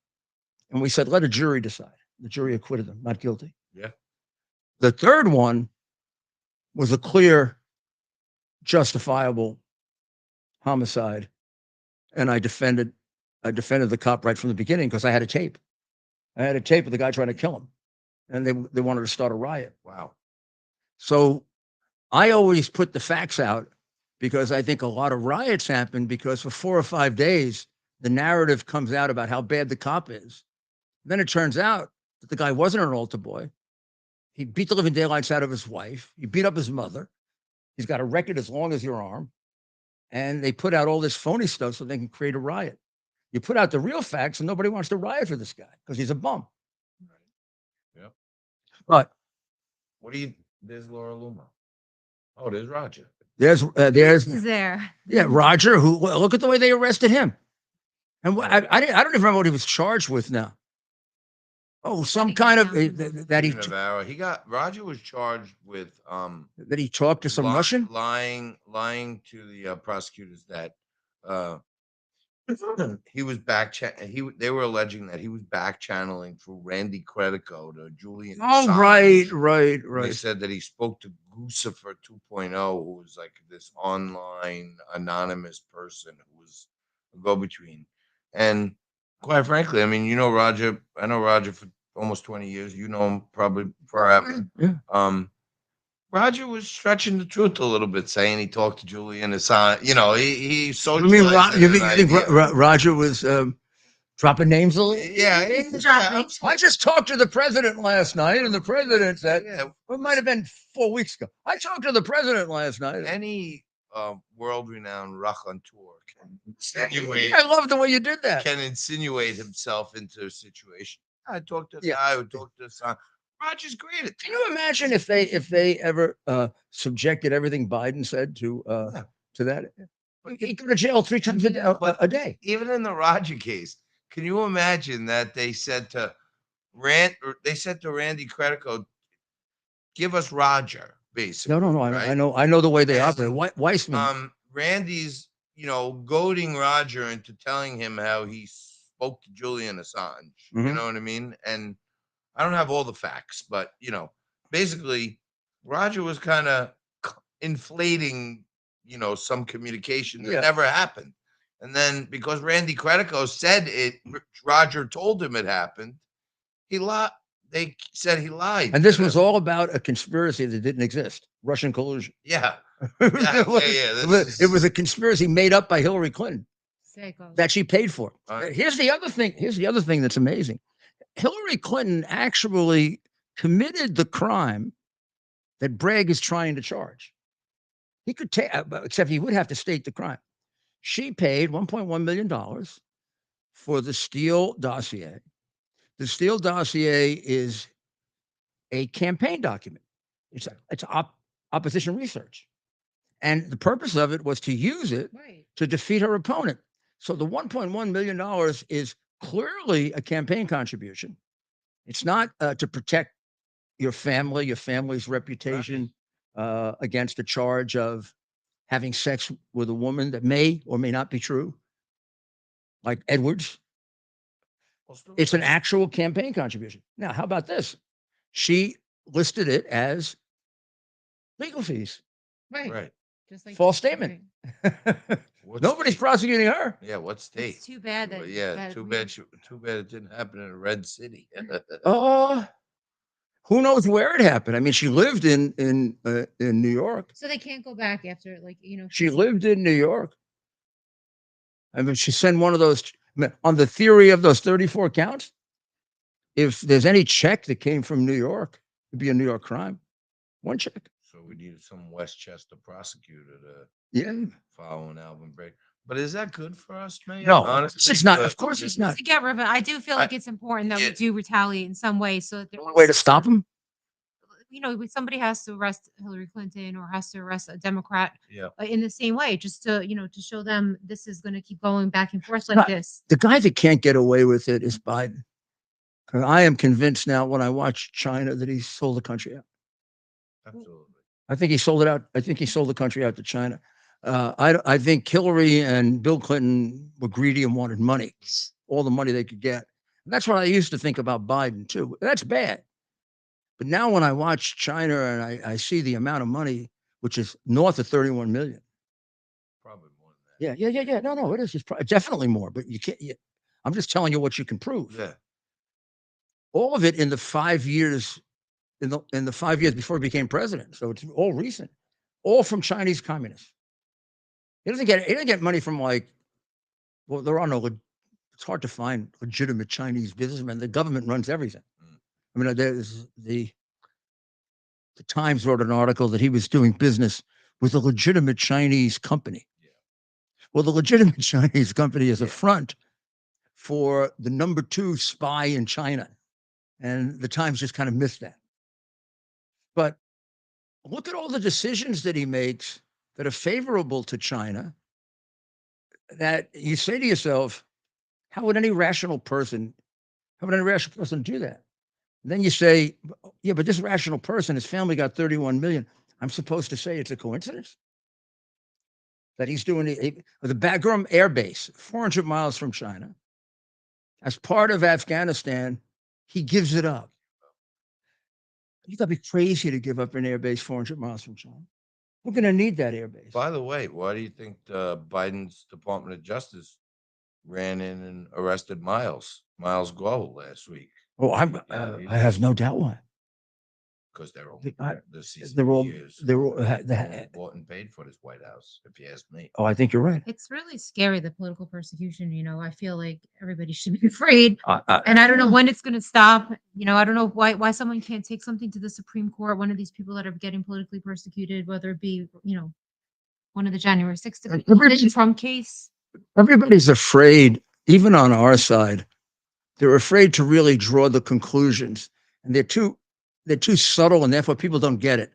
Speaker 1: And we said, let a jury decide. The jury acquitted them, not guilty.
Speaker 6: Yeah.
Speaker 1: The third one was a clear, justifiable homicide. And I defended the cop right from the beginning because I had a tape. I had a tape of the guy trying to kill him. And they wanted to start a riot.
Speaker 6: Wow.
Speaker 1: So I always put the facts out because I think a lot of riots happen because for 4 or 5 days, the narrative comes out about how bad the cop is. Then it turns out that the guy wasn't an altar boy. He beat the living daylights out of his wife. He beat up his mother. He's got a record as long as your arm. And they put out all this phony stuff so they can create a riot. You put out the real facts and nobody wants to riot for this guy because he's a bum.
Speaker 6: Yeah.
Speaker 1: But
Speaker 6: there's Laura Luma. Oh, there's Roger.
Speaker 1: there's
Speaker 3: Is there?
Speaker 1: yeah, Roger, who, look at the way they arrested him. And I don't even remember what he was charged with now. Oh, some kind of
Speaker 6: Roger was charged with
Speaker 1: that he talked to some Russian.
Speaker 6: lying to the prosecutors that he was they were alleging that he was back channeling through Randy Credico to Julian.
Speaker 1: Oh,
Speaker 6: Assange.
Speaker 1: right.
Speaker 6: They said that he spoke to Lucifer 2.0, who was like this online anonymous person who was a go-between. And quite frankly, I mean, Roger. I know Roger for almost 20 years. You know him probably forever.
Speaker 1: Yeah.
Speaker 6: Roger was stretching the truth a little bit, saying he talked to Julian Assange. He
Speaker 1: You think Roger was dropping names a little?
Speaker 6: Yeah.
Speaker 1: I just talked to the president last night, and the president said, it might have been 4 weeks ago. I talked to the president last night.
Speaker 6: Any world-renowned raconteur can insinuate.
Speaker 1: I love the way you did that.
Speaker 6: Can insinuate himself into a situation. I talked to the guy who talked to Assange. Roger's great at that.
Speaker 1: Can you imagine if they ever subjected everything Biden said to that? He'd go to jail 3 times a day.
Speaker 6: Even in the Roger case, can you imagine that they said to Randy Credico, give us Roger, basically.
Speaker 1: No.
Speaker 6: Right?
Speaker 1: I know the way they operate. Weissman.
Speaker 6: Randy's, goading Roger into telling him how he spoke to Julian Assange.
Speaker 1: Mm-hmm.
Speaker 6: You know what I mean? And I don't have all the facts, but basically, Roger was kind of inflating, some communication that never happened. And then because Randy Credico said it, Roger told him it happened. He lied. They said he lied.
Speaker 1: And this was all about a conspiracy that didn't exist. Russian collusion.
Speaker 6: Yeah.
Speaker 1: It was a conspiracy made up by Hillary Clinton that she paid for. Here's the other thing that's amazing. Hillary Clinton actually committed the crime that Bragg is trying to charge. He could take, except he would have to state the crime. She paid $1.1 million for the Steele dossier. The Steele dossier is a campaign document. It's opposition research. And the purpose of it was to use it to defeat her opponent. So the $1.1 million is clearly a campaign contribution. It's not to protect your family's reputation against a charge of having sex with a woman that may or may not be true, like Edwards. It's an actual campaign contribution. Now, how about this? She listed it as legal fees.
Speaker 6: Right.
Speaker 3: Just like
Speaker 1: False statement. Nobody's prosecuting her.
Speaker 6: Yeah, what state?
Speaker 3: It's too bad that.
Speaker 6: Too bad it didn't happen in a red city.
Speaker 1: Who knows where it happened? I mean, she lived in New York.
Speaker 3: So they can't go back after,
Speaker 1: She lived in New York. I mean, she sent one of those on the theory of those 34 counts. If there's any check that came from New York, it'd be a New York crime. One check.
Speaker 6: So we needed some Westchester prosecutor to follow an Alvin Bragg. But is that good for us, Mayor?
Speaker 1: No,
Speaker 6: honestly,
Speaker 1: it's not. Of course, it's not.
Speaker 3: To get rid of it, I do feel like it's important that we do retaliate in some way. So that
Speaker 1: The only way to stop them.
Speaker 3: somebody has to arrest Hillary Clinton or has to arrest a Democrat
Speaker 6: Yeah.
Speaker 3: in the same way, just to, to show them this is going to keep going back and forth like
Speaker 1: Right.
Speaker 3: this.
Speaker 1: The guy that can't get away with it is Biden. 'Cause I am convinced now when I watch China that he sold the country out.
Speaker 6: Absolutely.
Speaker 1: I think he sold it out. I think he sold the country out to China. I think Hillary and Bill Clinton were greedy and wanted money, all the money they could get. And that's what I used to think about Biden too. That's bad. But now when I watch China and I see the amount of money, which is north of 31 million.
Speaker 6: Probably more than that.
Speaker 1: Yeah. No, it is. It's definitely more, but you can't. I'm just telling you what you can prove.
Speaker 6: Yeah.
Speaker 1: All of it in the 5 years, in the 5 years before he became president. So it's all recent, all from Chinese communists. He doesn't get money from well, there are no. It's hard to find legitimate Chinese businessmen. The government runs everything. I mean, there's the Times wrote an article that he was doing business with a legitimate Chinese company.
Speaker 6: Yeah.
Speaker 1: Well, the legitimate Chinese company is a front for the number 2 spy in China. And the Times just kind of missed that. But look at all the decisions that he makes that are favorable to China, that you say to yourself, how would any rational person do that? And then you say, yeah, but this rational person, his family got 31 million. I'm supposed to say it's a coincidence that he's doing the Bagram Air Base, 400 miles from China. As part of Afghanistan, he gives it up. You got to be crazy to give up an air base 400 miles from China. We're going to need that air base.
Speaker 6: By the way, why do you think Biden's Department of Justice ran in and arrested Miles Glow last week?
Speaker 1: Oh, I have no doubt why.
Speaker 6: Because they're all
Speaker 1: They're
Speaker 6: they're
Speaker 1: all
Speaker 6: bought and paid for this White House, if you ask me.
Speaker 1: Oh, I think you're right.
Speaker 3: It's really scary, the political persecution. I feel like everybody should be afraid. And I don't know when it's going to stop. I don't know why someone can't take something to the Supreme Court, one of these people that are getting politically persecuted, whether it be, one of the January 6th, the Trump case.
Speaker 1: Everybody's afraid, even on our side. They're afraid to really draw the conclusions, and they're too subtle, and therefore people don't get it.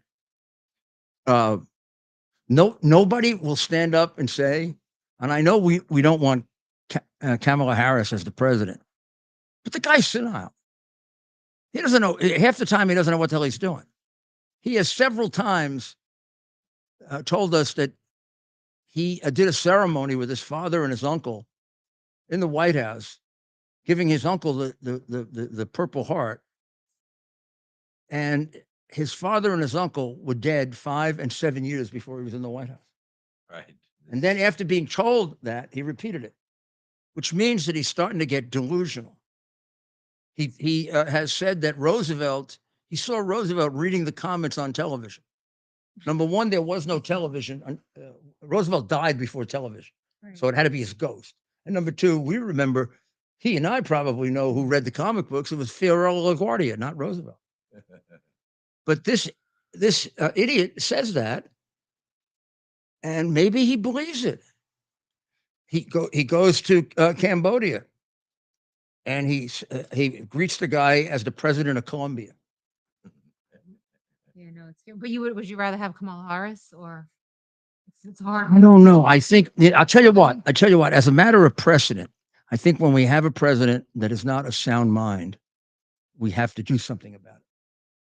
Speaker 1: Nobody will stand up and say, and I know we don't want Kamala Harris as the president, but the guy's senile. He doesn't know, half the time he doesn't know what the hell he's doing. He has several times told us that he did a ceremony with his father and his uncle in the White House, giving his uncle the Purple Heart. And his father and his uncle were dead 5 and 7 years before he was in the White House.
Speaker 6: Right.
Speaker 1: And then after being told that, he repeated it, which means that he's starting to get delusional. He has said that he saw Roosevelt reading the comments on television. Number one, there was no television. Roosevelt died before television. Right. So it had to be his ghost. And number two, we remember, he and I probably know who read the comic books. It was Fiorello LaGuardia, not Roosevelt. But this idiot says that, and maybe he believes it. He goes to Cambodia, and he greets the guy as the president of Colombia.
Speaker 3: Yeah, no, it's good. But would you rather have Kamala Harris or? It's hard.
Speaker 1: I don't know. I think I'll tell you what. As a matter of precedent, I think when we have a president that is not a sound mind, we have to do something about it.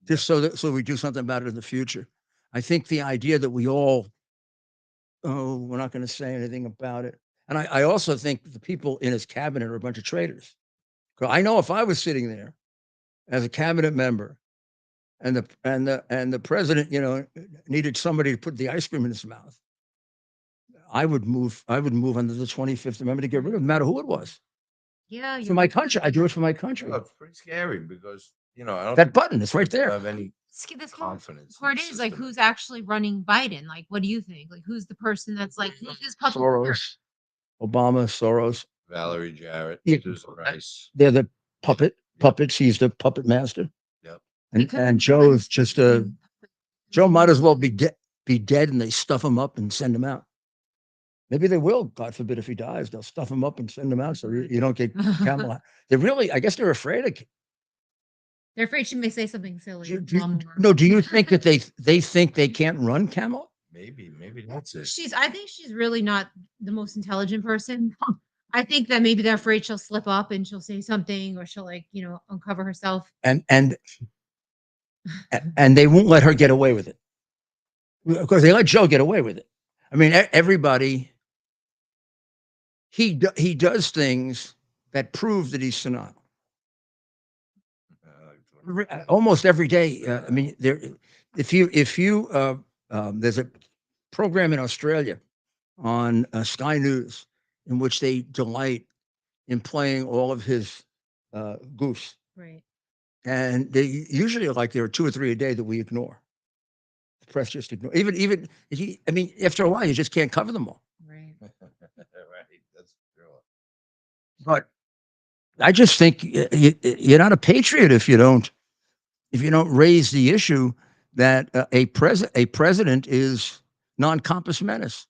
Speaker 1: Just so we do something about it in the future. I think the idea that we're not going to say anything about it. And I also think the people in his cabinet are a bunch of traitors. I know if I was sitting there as a cabinet member and the president, needed somebody to put the ice cream in his mouth, I would move under the 25th Amendment to get rid of him, no matter who it was.
Speaker 3: Yeah.
Speaker 1: For my country. I do it for my country.
Speaker 6: Well, it's pretty scary because, I don't
Speaker 1: that button is right there.
Speaker 6: have any
Speaker 3: This
Speaker 6: confidence.
Speaker 3: part is like, who's actually running Biden? Like, what do you think? Like, who's the person that's like, who's this public?
Speaker 1: Soros, Obama, Soros.
Speaker 6: Valerie Jarrett,
Speaker 1: Yeah.
Speaker 6: Susan Rice.
Speaker 1: They're the puppets. He's the puppet master.
Speaker 6: Yep.
Speaker 1: And Joe's just Joe might as well be dead, and they stuff him up and send him out. Maybe they will, God forbid, if he dies, they'll stuff him up and send him out so you don't get Kamala. I guess they're afraid of.
Speaker 3: They're afraid she may say something silly.
Speaker 1: Do you think that they think they can't run Kamala?
Speaker 6: Maybe that's it.
Speaker 3: I think she's really not the most intelligent person. I think that maybe they're afraid she'll slip up and she'll say something, or she'll uncover herself.
Speaker 1: And they won't let her get away with it. Of course, they let Joe get away with it. I mean, everybody, he does things that prove that he's senile. Almost every day. I mean, if you there's a program in Australia on Sky News in which they delight in playing all of his goofs.
Speaker 3: Right.
Speaker 1: And they usually there are 2 or 3 a day that we ignore. The press just ignore. Even I mean, after a while, you just can't cover them all.
Speaker 3: Right.
Speaker 6: Right. That's true.
Speaker 1: But I just think you're not a patriot if you don't raise the issue that a president is non-compos mentis.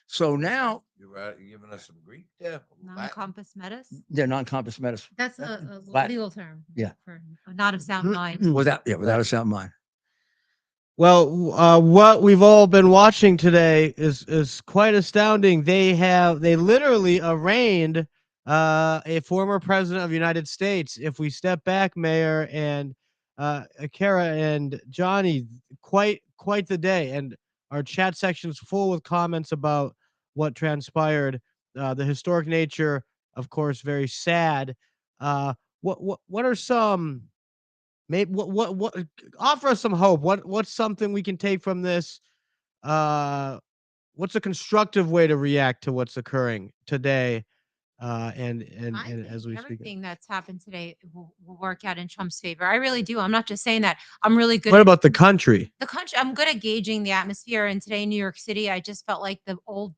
Speaker 1: So now
Speaker 6: You're right. You're giving us some Greek there.
Speaker 3: Non-compos mentis.
Speaker 1: they're non-compos mentis.
Speaker 3: That's a
Speaker 1: Latin.
Speaker 3: legal term.
Speaker 1: Yeah.
Speaker 3: For not of sound mind.
Speaker 1: Without a sound mind.
Speaker 2: Well, what we've all been watching today is quite astounding. They literally arraigned a former president of the United States. If we step back, Mayor and Kara and Johnny, quite the day, and our chat section's full with comments about what transpired. The historic nature, of course, very sad. What are some? Maybe what offer us some hope. What's something we can take from this? What's a constructive way to react to what's occurring today? And as we speak,
Speaker 3: everything that's happened today will work out in Trump's favor. I really do. I'm not just saying that. I'm really good.
Speaker 2: What about the country?
Speaker 3: The country. I'm good at gauging the atmosphere. And today in New York City, I just felt like the old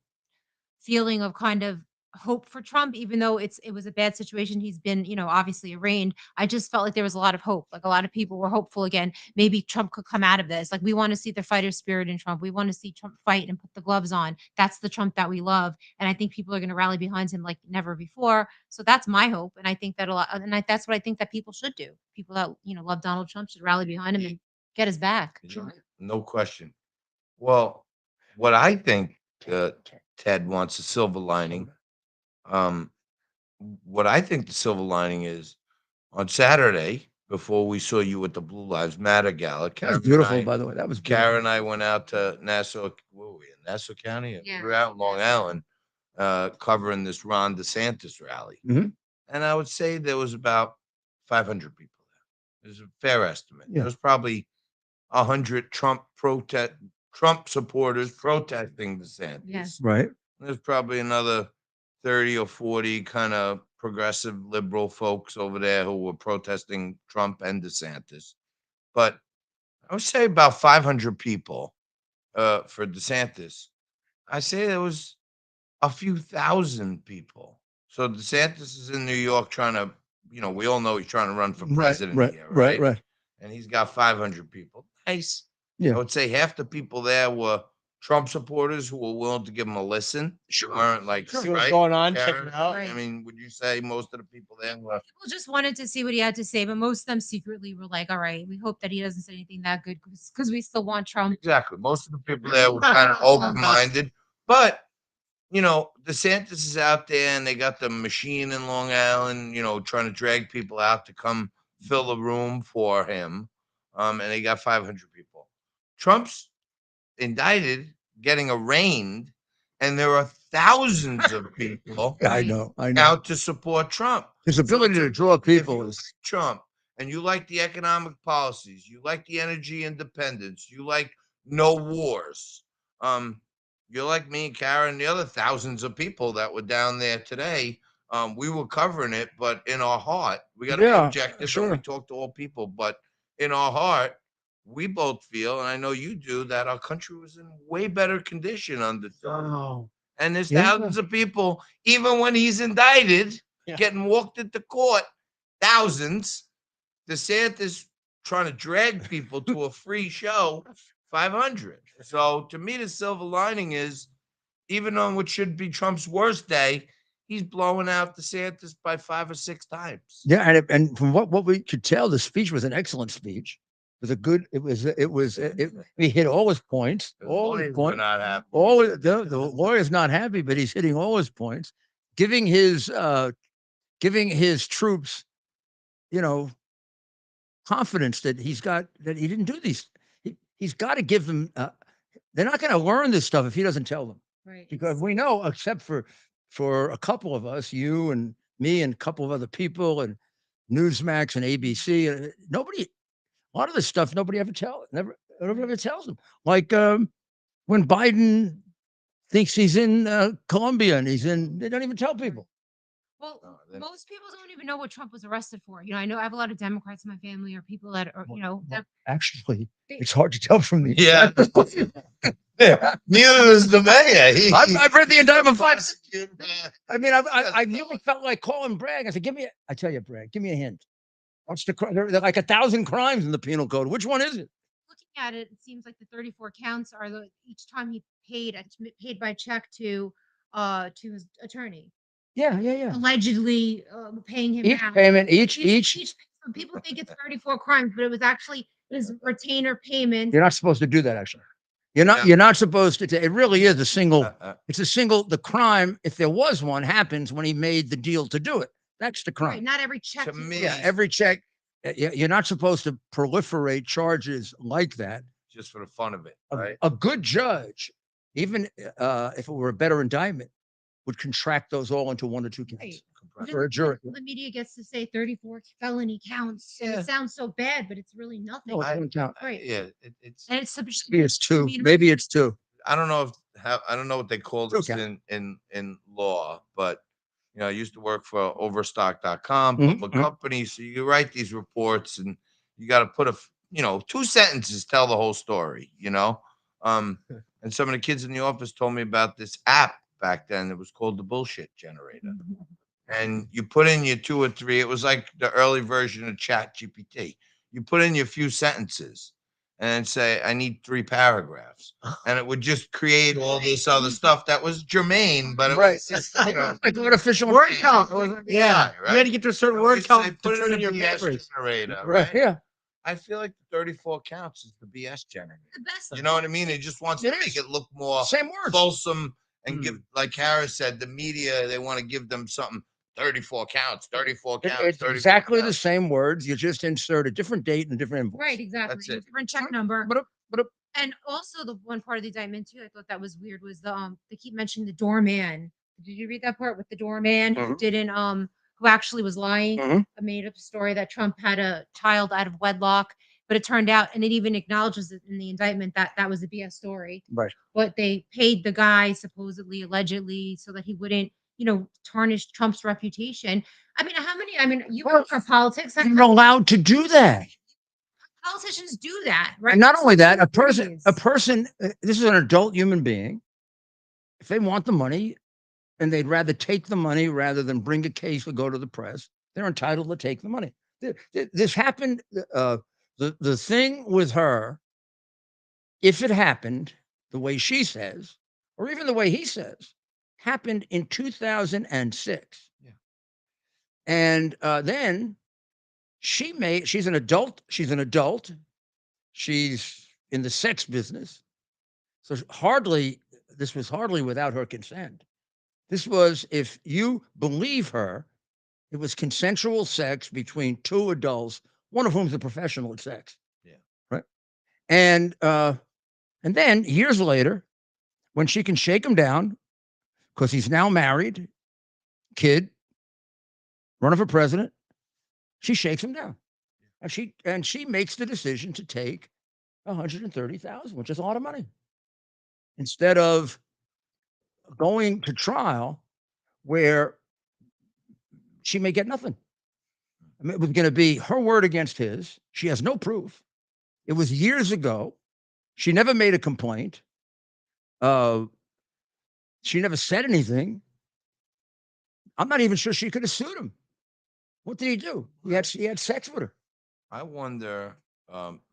Speaker 3: feeling of kind of hope for Trump, even though it was a bad situation. He's been, obviously arraigned. I just felt like there was a lot of hope. Like a lot of people were hopeful again. Maybe Trump could come out of this. Like we want to see the fighter spirit in Trump. We want to see Trump fight and put the gloves on. That's the Trump that we love. And I think people are going to rally behind him like never before. So that's my hope. And I think that that's what I think that people should do. People that, love Donald Trump should rally behind him and get his back.
Speaker 6: No question. Well, what I think Ted wants a silver lining. What I think the silver lining is on Saturday, before we saw you at the Blue Lives Matter gala.
Speaker 1: That was beautiful, by the way. That was beautiful.
Speaker 6: Kara and I went out to Nassau. Where were we in Nassau County?
Speaker 3: Yeah.
Speaker 6: We were out in Long Island covering this Ron DeSantis rally.
Speaker 1: Mhm.
Speaker 6: And I would say there was about 500 people there. It was a fair estimate.
Speaker 1: Yeah.
Speaker 6: There was probably 100 Trump supporters protesting DeSantis.
Speaker 3: Yes.
Speaker 1: Right.
Speaker 6: There's probably another 30 or 40 kind of progressive liberal folks over there who were protesting Trump and DeSantis. But I would say about 500 people for DeSantis. I say there was a few thousand people. So DeSantis is in New York trying to, we all know he's trying to run for president here, right?
Speaker 1: Right.
Speaker 6: And he's got 500 people. Nice.
Speaker 1: Yeah.
Speaker 6: I would say half the people there were Trump supporters who were willing to give him a listen.
Speaker 1: Sure.
Speaker 6: Weren't like,
Speaker 2: See what's
Speaker 6: right,
Speaker 2: going on. Check
Speaker 6: Karen?
Speaker 2: it out.
Speaker 3: Right.
Speaker 6: I mean, would you say most of the people there were?
Speaker 3: People just wanted to see what he had to say, but most of them secretly were like, all right, we hope that he doesn't say anything that good because we still want Trump.
Speaker 6: Exactly. Most of the people there were kind of open-minded. But, DeSantis is out there and they got the machine in Long Island, trying to drag people out to come fill a room for him. And they got 500 people. Trump's indicted, getting arraigned, and there are thousands of people
Speaker 1: I know.
Speaker 6: out to support Trump.
Speaker 1: His ability to draw people
Speaker 6: If you
Speaker 1: is
Speaker 6: like Trump, and you like the economic policies, you like the energy independence, you like no wars. You're like me and Karen and the other thousands of people that were down there today. We were covering it, but in our heart, we got to be objective.
Speaker 1: sure.
Speaker 6: And we talk to all people, but in our heart, we both feel, and I know you do, that our country was in way better condition under Trump.
Speaker 2: Oh,
Speaker 6: And there's
Speaker 1: Yeah.
Speaker 6: thousands of people, even when he's indicted, getting walked into court, thousands. DeSantis trying to drag people to a free show, 500. So to me, the silver lining is, even on what should be Trump's worst day, he's blowing out DeSantis by 5 or 6 times.
Speaker 1: Yeah, and from what we could tell, the speech was an excellent speech. It was a good. He hit all his points.
Speaker 6: The
Speaker 1: All his
Speaker 6: lawyers were
Speaker 1: points.
Speaker 6: not happy.
Speaker 1: The lawyer's not happy, but he's hitting all his points, giving his troops, confidence that he didn't do these. He's got to give them. They're not going to learn this stuff if he doesn't tell them.
Speaker 3: Right.
Speaker 1: Because we know, except for a couple of us, you and me and a couple of other people and Newsmax and ABC, nobody. A lot of this stuff nobody ever tells them. Like when Biden thinks he's in Colombia and they don't even tell people.
Speaker 3: Well,
Speaker 6: No, they-
Speaker 3: most people don't even know what Trump was arrested for. I know I have a lot of Democrats in my family or people that are, that
Speaker 1: Actually,
Speaker 3: They-
Speaker 1: it's hard to tell from the
Speaker 6: Yeah. Yeah. Neither is the mayor.
Speaker 1: I've read the indictment five.
Speaker 6: Prosecutor,
Speaker 1: I mean, I really felt like calling Bragg. I said, I tell you, Bragg, give me a hint. What's there are like 1,000 crimes in the penal code. Which one is it?
Speaker 3: looking at it, it seems like the 34 counts are each time he paid by check to his attorney,
Speaker 1: Yeah.
Speaker 3: allegedly paying him
Speaker 1: Each
Speaker 3: back.
Speaker 1: payment,
Speaker 3: So people think it's 34 crimes, but it was actually his retainer payment.
Speaker 1: you're not supposed to do that, actually.
Speaker 6: Yeah.
Speaker 1: You're not supposed to. It really is a single.
Speaker 6: Uh,
Speaker 1: The crime, if there was one, happens when he made the deal to do it. That's the crime.
Speaker 3: Right, not every check.
Speaker 6: To
Speaker 3: he
Speaker 6: me-
Speaker 1: Yeah,
Speaker 3: writes.
Speaker 1: every check. You're not supposed to proliferate charges like that.
Speaker 6: just for the fun of it,
Speaker 1: A,
Speaker 6: right?
Speaker 1: a good judge, even if it were a better indictment, would contract those all into 1 or 2 counts
Speaker 3: Right.
Speaker 1: for a jury.
Speaker 3: The media gets to say 34 felony counts, and
Speaker 6: Yeah.
Speaker 3: it sounds so bad, but it's really nothing.
Speaker 1: No, it's one count.
Speaker 3: Right.
Speaker 6: Yeah, it's.
Speaker 3: And it's
Speaker 1: Maybe it's 2.
Speaker 3: misdemeanor.
Speaker 1: Maybe it's 2.
Speaker 6: I don't know I don't know what they call this
Speaker 1: Okay.
Speaker 6: in law, but I used to work for overstock.com,
Speaker 1: Mhm,
Speaker 6: public
Speaker 1: mhm.
Speaker 6: company. So you write these reports and you got to put 2 sentences tell the whole story, and some of the kids in the office told me about this app back then. It was called the bullshit generator. And you put in your 2 or 3, it was like the early version of Chat GPT. You put in your few sentences and say, I need 3 paragraphs. And it would just create all this other stuff that was germane, but it was just,
Speaker 1: Like artificial
Speaker 2: Word count. Yeah,
Speaker 6: right?
Speaker 2: you had to get to a certain word
Speaker 6: You say,
Speaker 2: count
Speaker 6: put
Speaker 2: to
Speaker 6: it
Speaker 2: turn
Speaker 6: in
Speaker 2: in your
Speaker 6: a BS
Speaker 2: papers.
Speaker 6: generator,
Speaker 1: Right.
Speaker 6: right?
Speaker 1: Yeah.
Speaker 6: I feel like the 34 counts is the BS generator.
Speaker 3: The best.
Speaker 6: You know what I mean? It just wants
Speaker 1: It
Speaker 6: to make
Speaker 1: is.
Speaker 6: it look more
Speaker 1: Same words.
Speaker 6: fulsome and
Speaker 2: Hmm.
Speaker 6: give, like Harris said, the media, they want to give them something 34 counts, 34 counts.
Speaker 1: It's
Speaker 6: 34
Speaker 1: exactly the
Speaker 6: counts.
Speaker 1: same words. You just insert a different date and a different invoice.
Speaker 3: Right, exactly.
Speaker 6: That's it.
Speaker 3: Different check number.
Speaker 1: But
Speaker 3: And also the one part of the indictment too, I thought that was weird was they keep mentioning the doorman. Did you read that part with the doorman who didn't who actually was lying?
Speaker 1: Mhm.
Speaker 3: A made up story that Trump had a child out of wedlock, but it turned out, and it even acknowledges it in the indictment that that was a BS story.
Speaker 1: Right.
Speaker 3: But they paid the guy supposedly, allegedly, so that he wouldn't, tarnish Trump's reputation. I mean, you work for politics.
Speaker 1: you're not allowed to do that.
Speaker 3: Politicians do that, right?
Speaker 1: And not only that, a
Speaker 3: Please.
Speaker 1: person, this is an adult human being. If they want the money and they'd rather take the money rather than bring a case or go to the press, they're entitled to take the money. This happened. The thing with her, if it happened the way she says, or even the way he says, happened in 2006.
Speaker 6: Yeah.
Speaker 1: And then she's an adult. She's in the sex business. So this was hardly without her consent. This was, if you believe her, it was consensual sex between 2 adults, one of whom's a professional at sex.
Speaker 6: Yeah.
Speaker 1: Right. And then years later, when she can shake him down, because he's now married, kid, running for president, she shakes him down. And she makes the decision to take 130,000, which is a lot of money, instead of going to trial where she may get nothing. I mean, it was going to be her word against his. She has no proof. It was years ago. She never made a complaint. She never said anything. I'm not even sure she could have sued him. What did he do? He had sex with her.
Speaker 6: I wonder,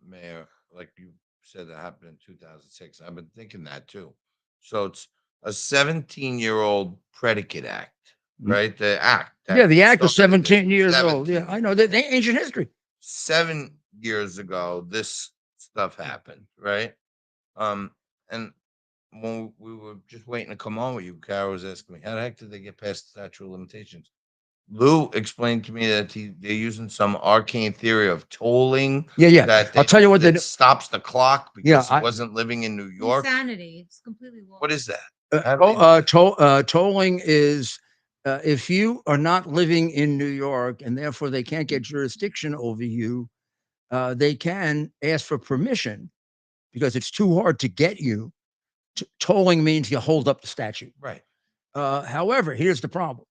Speaker 6: Mayor, like you said, that happened in 2006. I've been thinking that too. So it's a 17-year-old predicate act. right? The act.
Speaker 1: Yeah, the act
Speaker 6: that
Speaker 1: is
Speaker 6: started it
Speaker 1: 17 years old.
Speaker 6: 17
Speaker 1: Yeah, I know that they ancient history.
Speaker 6: 7 years ago, this stuff happened, right? And when we were just waiting to come on with you, Kara was asking me, how the heck did they get past the statute of limitations? Lou explained to me that they're using some arcane theory of tolling.
Speaker 1: Yeah.
Speaker 6: That
Speaker 1: I'll tell you what
Speaker 6: that stops the clock because
Speaker 1: Yeah,
Speaker 6: he wasn't living in New York.
Speaker 3: Insanity. It's completely lost.
Speaker 6: What is that? How do they do that?
Speaker 1: tolling is if you are not living in New York and therefore they can't get jurisdiction over you, they can ask for permission because it's too hard to get you. Tolling means you hold up the statute.
Speaker 6: Right.
Speaker 1: However, here's the problem.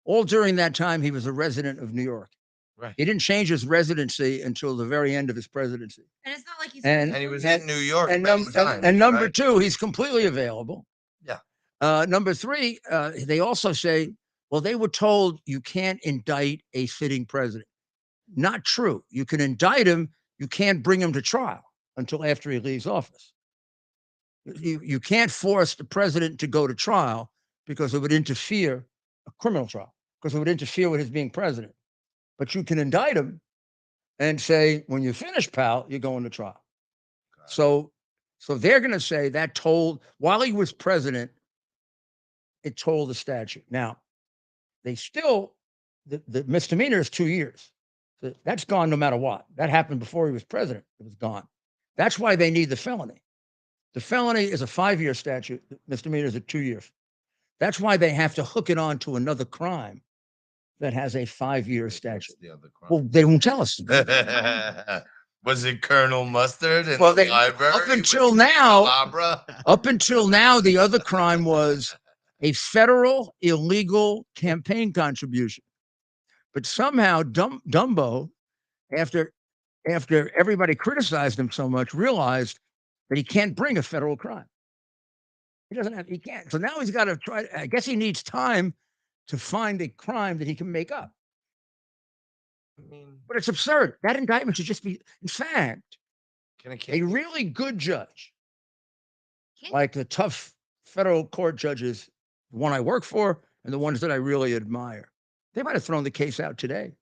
Speaker 1: All during that time, he was a resident of New York.
Speaker 6: Right.
Speaker 1: He didn't change his residency until the very end of his presidency.
Speaker 3: And it's not like he's
Speaker 1: And-
Speaker 6: And he was in New York.
Speaker 1: And,
Speaker 6: many times,
Speaker 1: number
Speaker 6: right?
Speaker 1: two, he's completely available.
Speaker 6: Yeah.
Speaker 1: Number three, they also say, well, they were told you can't indict a sitting president. Not true. You can indict him. You can't bring him to trial until after he leaves office. You can't force the president to go to trial because it would interfere, a criminal trial, because it would interfere with his being president. But you can indict him and say, when you finish, pal, you're going to trial. So they're going to say that told, while he was president, it told the statute. Now, they still, the misdemeanor is 2 years. So that's gone no matter what. That happened before he was president. It was gone. That's why they need the felony. The felony is a 5-year statute. The misdemeanor is a 2 years. That's why they have to hook it on to another crime that has a 5-year statute.
Speaker 6: The other crime.
Speaker 1: Well, they won't tell us.
Speaker 6: Was it Colonel Mustard in
Speaker 1: Well,
Speaker 6: the
Speaker 1: they-
Speaker 6: library?
Speaker 1: up
Speaker 6: with
Speaker 1: until
Speaker 6: the
Speaker 1: now-
Speaker 6: candelabra?
Speaker 1: Up until now, the other crime was a federal illegal campaign contribution. But somehow Dumbo, after everybody criticized him so much, realized that he can't bring a federal crime. He can't. So now he's got to try. I guess he needs time to find a crime that he can make up.
Speaker 6: I mean,
Speaker 1: But it's absurd. That indictment should just be, in fact,
Speaker 6: can a
Speaker 1: a
Speaker 6: kid
Speaker 1: really good judge,
Speaker 3: Can't-
Speaker 1: like the tough federal court judges, the one I work for, and the ones that I really admire. They might have thrown the case out today.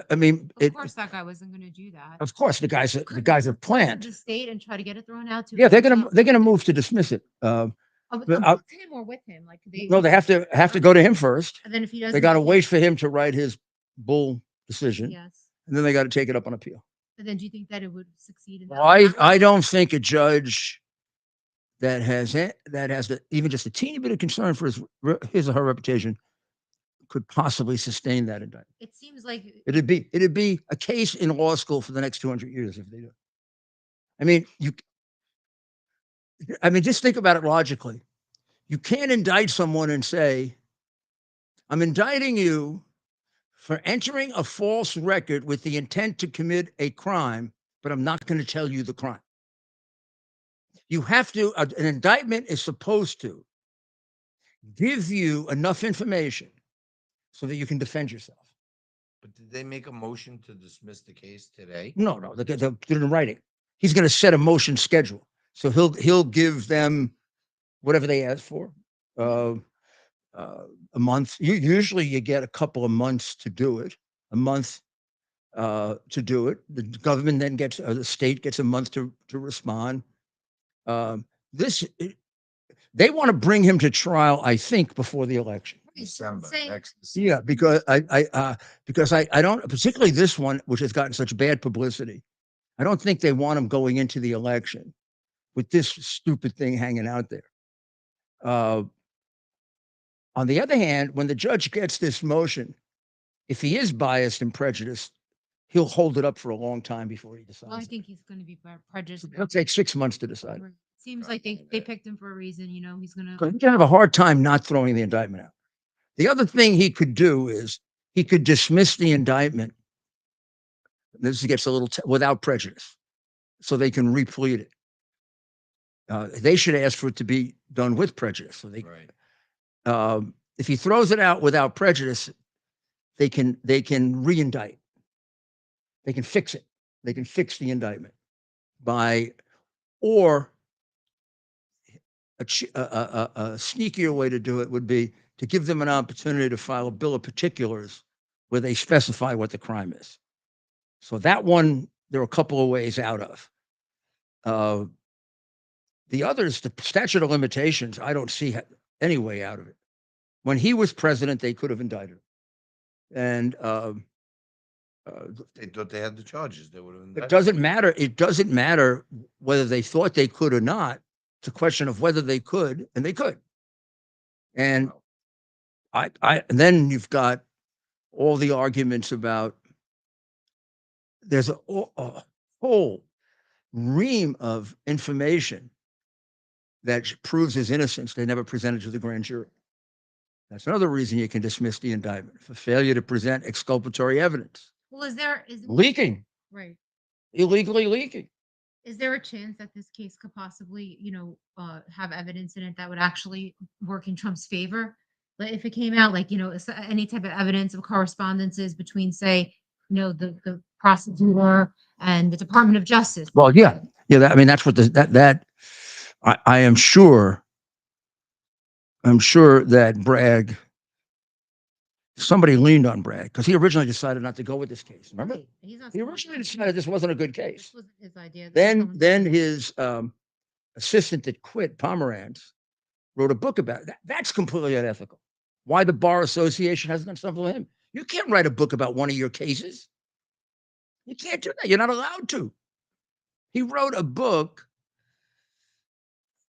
Speaker 1: I mean,
Speaker 3: Of course, that guy wasn't going to do that.
Speaker 1: of course, the guys have
Speaker 3: The
Speaker 1: planned.
Speaker 3: state and try to get it thrown out.
Speaker 1: Yeah, they're gonna move to dismiss it.
Speaker 3: With
Speaker 1: but I-
Speaker 3: him or with him, like they.
Speaker 1: No, they have to go to him first.
Speaker 3: And then if he doesn't.
Speaker 1: They got to
Speaker 3: do it-
Speaker 1: wait for him to write his bull decision,
Speaker 3: Yes.
Speaker 1: and then they got to take it up on appeal.
Speaker 3: But then do you think that it would succeed in that?
Speaker 1: Well, I don't think a judge that has even just a teeny bit of concern for his or her reputation could possibly sustain that indictment.
Speaker 3: It seems like.
Speaker 1: It'd be a case in law school for the next 200 years if they do. I mean, just think about it logically. You can't indict someone and say, I'm indicting you for entering a false record with the intent to commit a crime, but I'm not going to tell you the crime. You have to, an indictment is supposed to give you enough information so that you can defend yourself.
Speaker 6: But did they make a motion to dismiss the case today?
Speaker 1: No, they did it in writing. He's going to set a motion schedule. So he'll give them whatever they ask for, a month. Usually you get a couple of months to do it, a month to do it. The government then the state gets a month to respond. They want to bring him to trial, I think, before the election.
Speaker 6: December.
Speaker 3: Say-
Speaker 6: Next December.
Speaker 1: Yeah, because I don't, particularly this one, which has gotten such bad publicity. I don't think they want him going into the election with this stupid thing hanging out there. On the other hand, when the judge gets this motion, if he is biased and prejudiced, he'll hold it up for a long time before he decides.
Speaker 3: Well, I think he's going to be prejudiced.
Speaker 1: It'll take 6 months to decide.
Speaker 3: Seems like they picked him for a reason. You know, he's going
Speaker 1: Because
Speaker 3: to.
Speaker 1: he's gonna have a hard time not throwing the indictment out. The other thing he could do is he could dismiss the indictment. This gets a little without prejudice, so they can replead it. They should ask for it to be done with prejudice. So
Speaker 6: Right.
Speaker 1: if he throws it out without prejudice, they can re-indict. They can fix it. They can fix the indictment or a sneakier way to do it would be to give them an opportunity to file a bill of particulars where they specify what the crime is. So that one, there are a couple of ways out of. The others, the statute of limitations, I don't see any way out of it. When he was president, they could have indicted him. And
Speaker 6: They thought they had the charges. They would have.
Speaker 1: it doesn't matter. It doesn't matter whether they thought they could or not. It's a question of whether they could, and they could. And and then you've got all the arguments about there's a whole ream of information that proves his innocence they never presented to the grand jury. That's another reason you can dismiss the indictment for failure to present exculpatory evidence.
Speaker 3: Well, is
Speaker 1: Leaking,
Speaker 3: right?
Speaker 1: illegally leaking.
Speaker 3: Is there a chance that this case could possibly, have evidence in it that would actually work in Trump's favor? Like if it came out, like, any type of evidence of correspondences between, say, the prosecutor and the Department of Justice.
Speaker 1: Well, yeah. That's what I am sure. I'm sure that Bragg, somebody leaned on Bragg because he originally decided not to go with this case. Remember? He originally decided this wasn't a good case.
Speaker 3: This wasn't his idea.
Speaker 1: Then his assistant that quit, Pomerantz, wrote a book about it. That's completely unethical. Why the Bar Association hasn't done something with him? You can't write a book about one of your cases. You can't do that. You're not allowed to. He wrote a book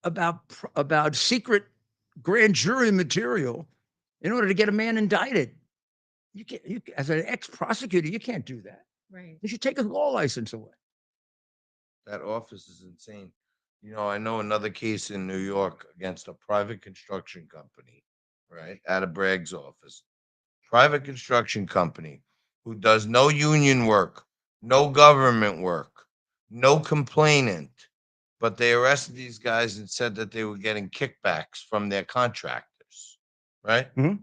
Speaker 1: about secret grand jury material in order to get a man indicted. You can't. As an ex-prosecutor, you can't do that.
Speaker 3: Right.
Speaker 1: You should take his law license away.
Speaker 6: That office is insane. I know another case in New York against a private construction company, right? Out of Bragg's office. Private construction company who does no union work, no government work, no complainant, but they arrested these guys and said that they were getting kickbacks from their contractors, right?
Speaker 1: Mhm.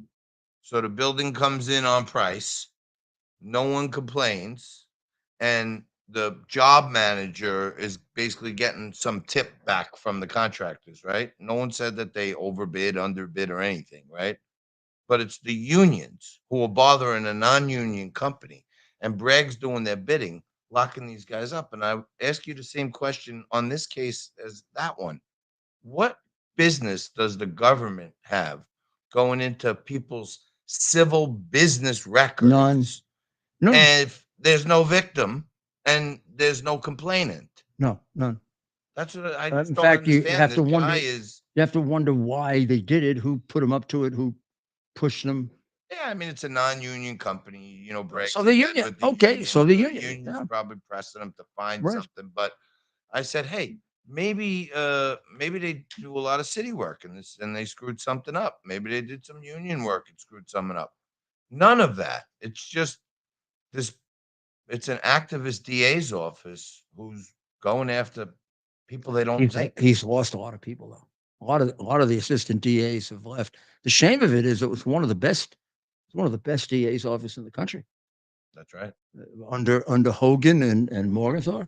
Speaker 6: So the building comes in on price, no one complains, and the job manager is basically getting some tip back from the contractors, right? No one said that they overbid, underbid, or anything, right? But it's the unions who are bothering a non-union company, and Bragg's doing their bidding, locking these guys up. And I ask you the same question on this case as that one. What business does the government have going into people's civil business records?
Speaker 1: None.
Speaker 6: And if there's no victim and there's no complainant.
Speaker 1: No, none.
Speaker 6: That's what I
Speaker 1: In
Speaker 6: just don't
Speaker 1: fact, you
Speaker 6: understand.
Speaker 1: have
Speaker 6: This
Speaker 1: to
Speaker 6: guy
Speaker 1: wonder.
Speaker 6: is,
Speaker 1: You have to wonder why they did it, who put them up to it, who pushed them.
Speaker 6: yeah, I mean, it's a non-union company, Bragg.
Speaker 1: So the union, okay, so the union,
Speaker 6: union's
Speaker 1: yeah.
Speaker 6: probably pressing them to find
Speaker 1: Right.
Speaker 6: something. But I said, hey, maybe they do a lot of city work and they screwed something up. Maybe they did some union work and screwed something up. None of that. It's just this. It's an activist DA's office who's going after people they don't like.
Speaker 1: He's lost a lot of people though. A lot of the assistant DAs have left. The shame of it is it was one of the best DA's office in the country.
Speaker 6: That's right.
Speaker 1: Under Hogan and Morgenthau. I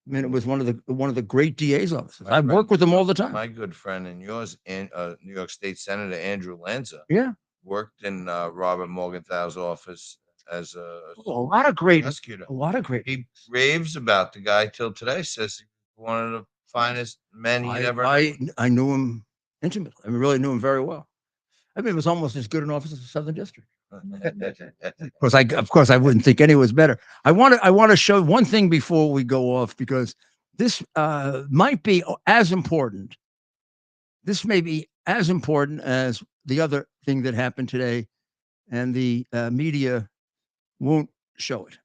Speaker 1: mean, it was one of the great DA's offices. I've worked with them all the time.
Speaker 6: My good friend and yours, New York State Senator Andrew Lanza,
Speaker 1: Yeah,
Speaker 6: worked in Robert Morgenthau's office as a
Speaker 1: lot of great
Speaker 6: prosecutor.
Speaker 1: A lot of great.
Speaker 6: He raves about the guy till today. Says he's one of the finest men he'd ever known.
Speaker 1: I knew him intimately. I really knew him very well. I mean, it was almost as good an office as the Southern District. Of course, I wouldn't think any was better. I want to show one thing before we go off because this might be as important. This may be as important as the other thing that happened today, and the media won't show it.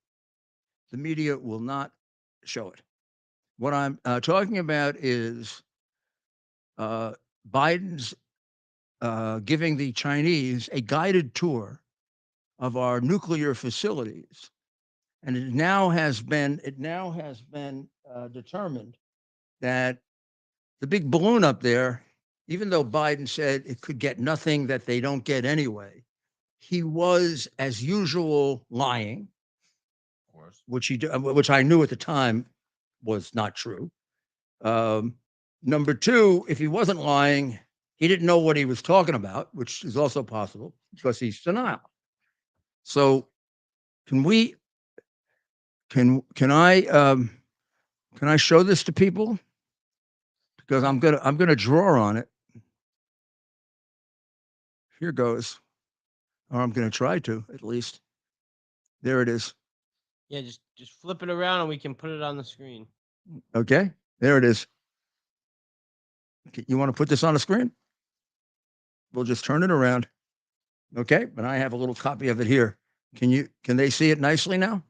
Speaker 1: The media will not show it. What I'm talking about is Biden's giving the Chinese a guided tour of our nuclear facilities, and it now has been determined that the big balloon up there, even though Biden said it could get nothing that they don't get anyway, he was, as usual, lying,
Speaker 6: Of course.
Speaker 1: which I knew at the time was not true. Number two, if he wasn't lying, he didn't know what he was talking about, which is also possible because he's senile. So can we, can I show this to people? Because I'm gonna draw on it. Here goes. Or I'm gonna try to, at least. There it is.
Speaker 2: Yeah, just flip it around and we can put it on the screen.
Speaker 1: Okay, there it is. Okay, you want to put this on the screen? We'll just turn it around. Okay, but I have a little copy of it here. Can they see it nicely now?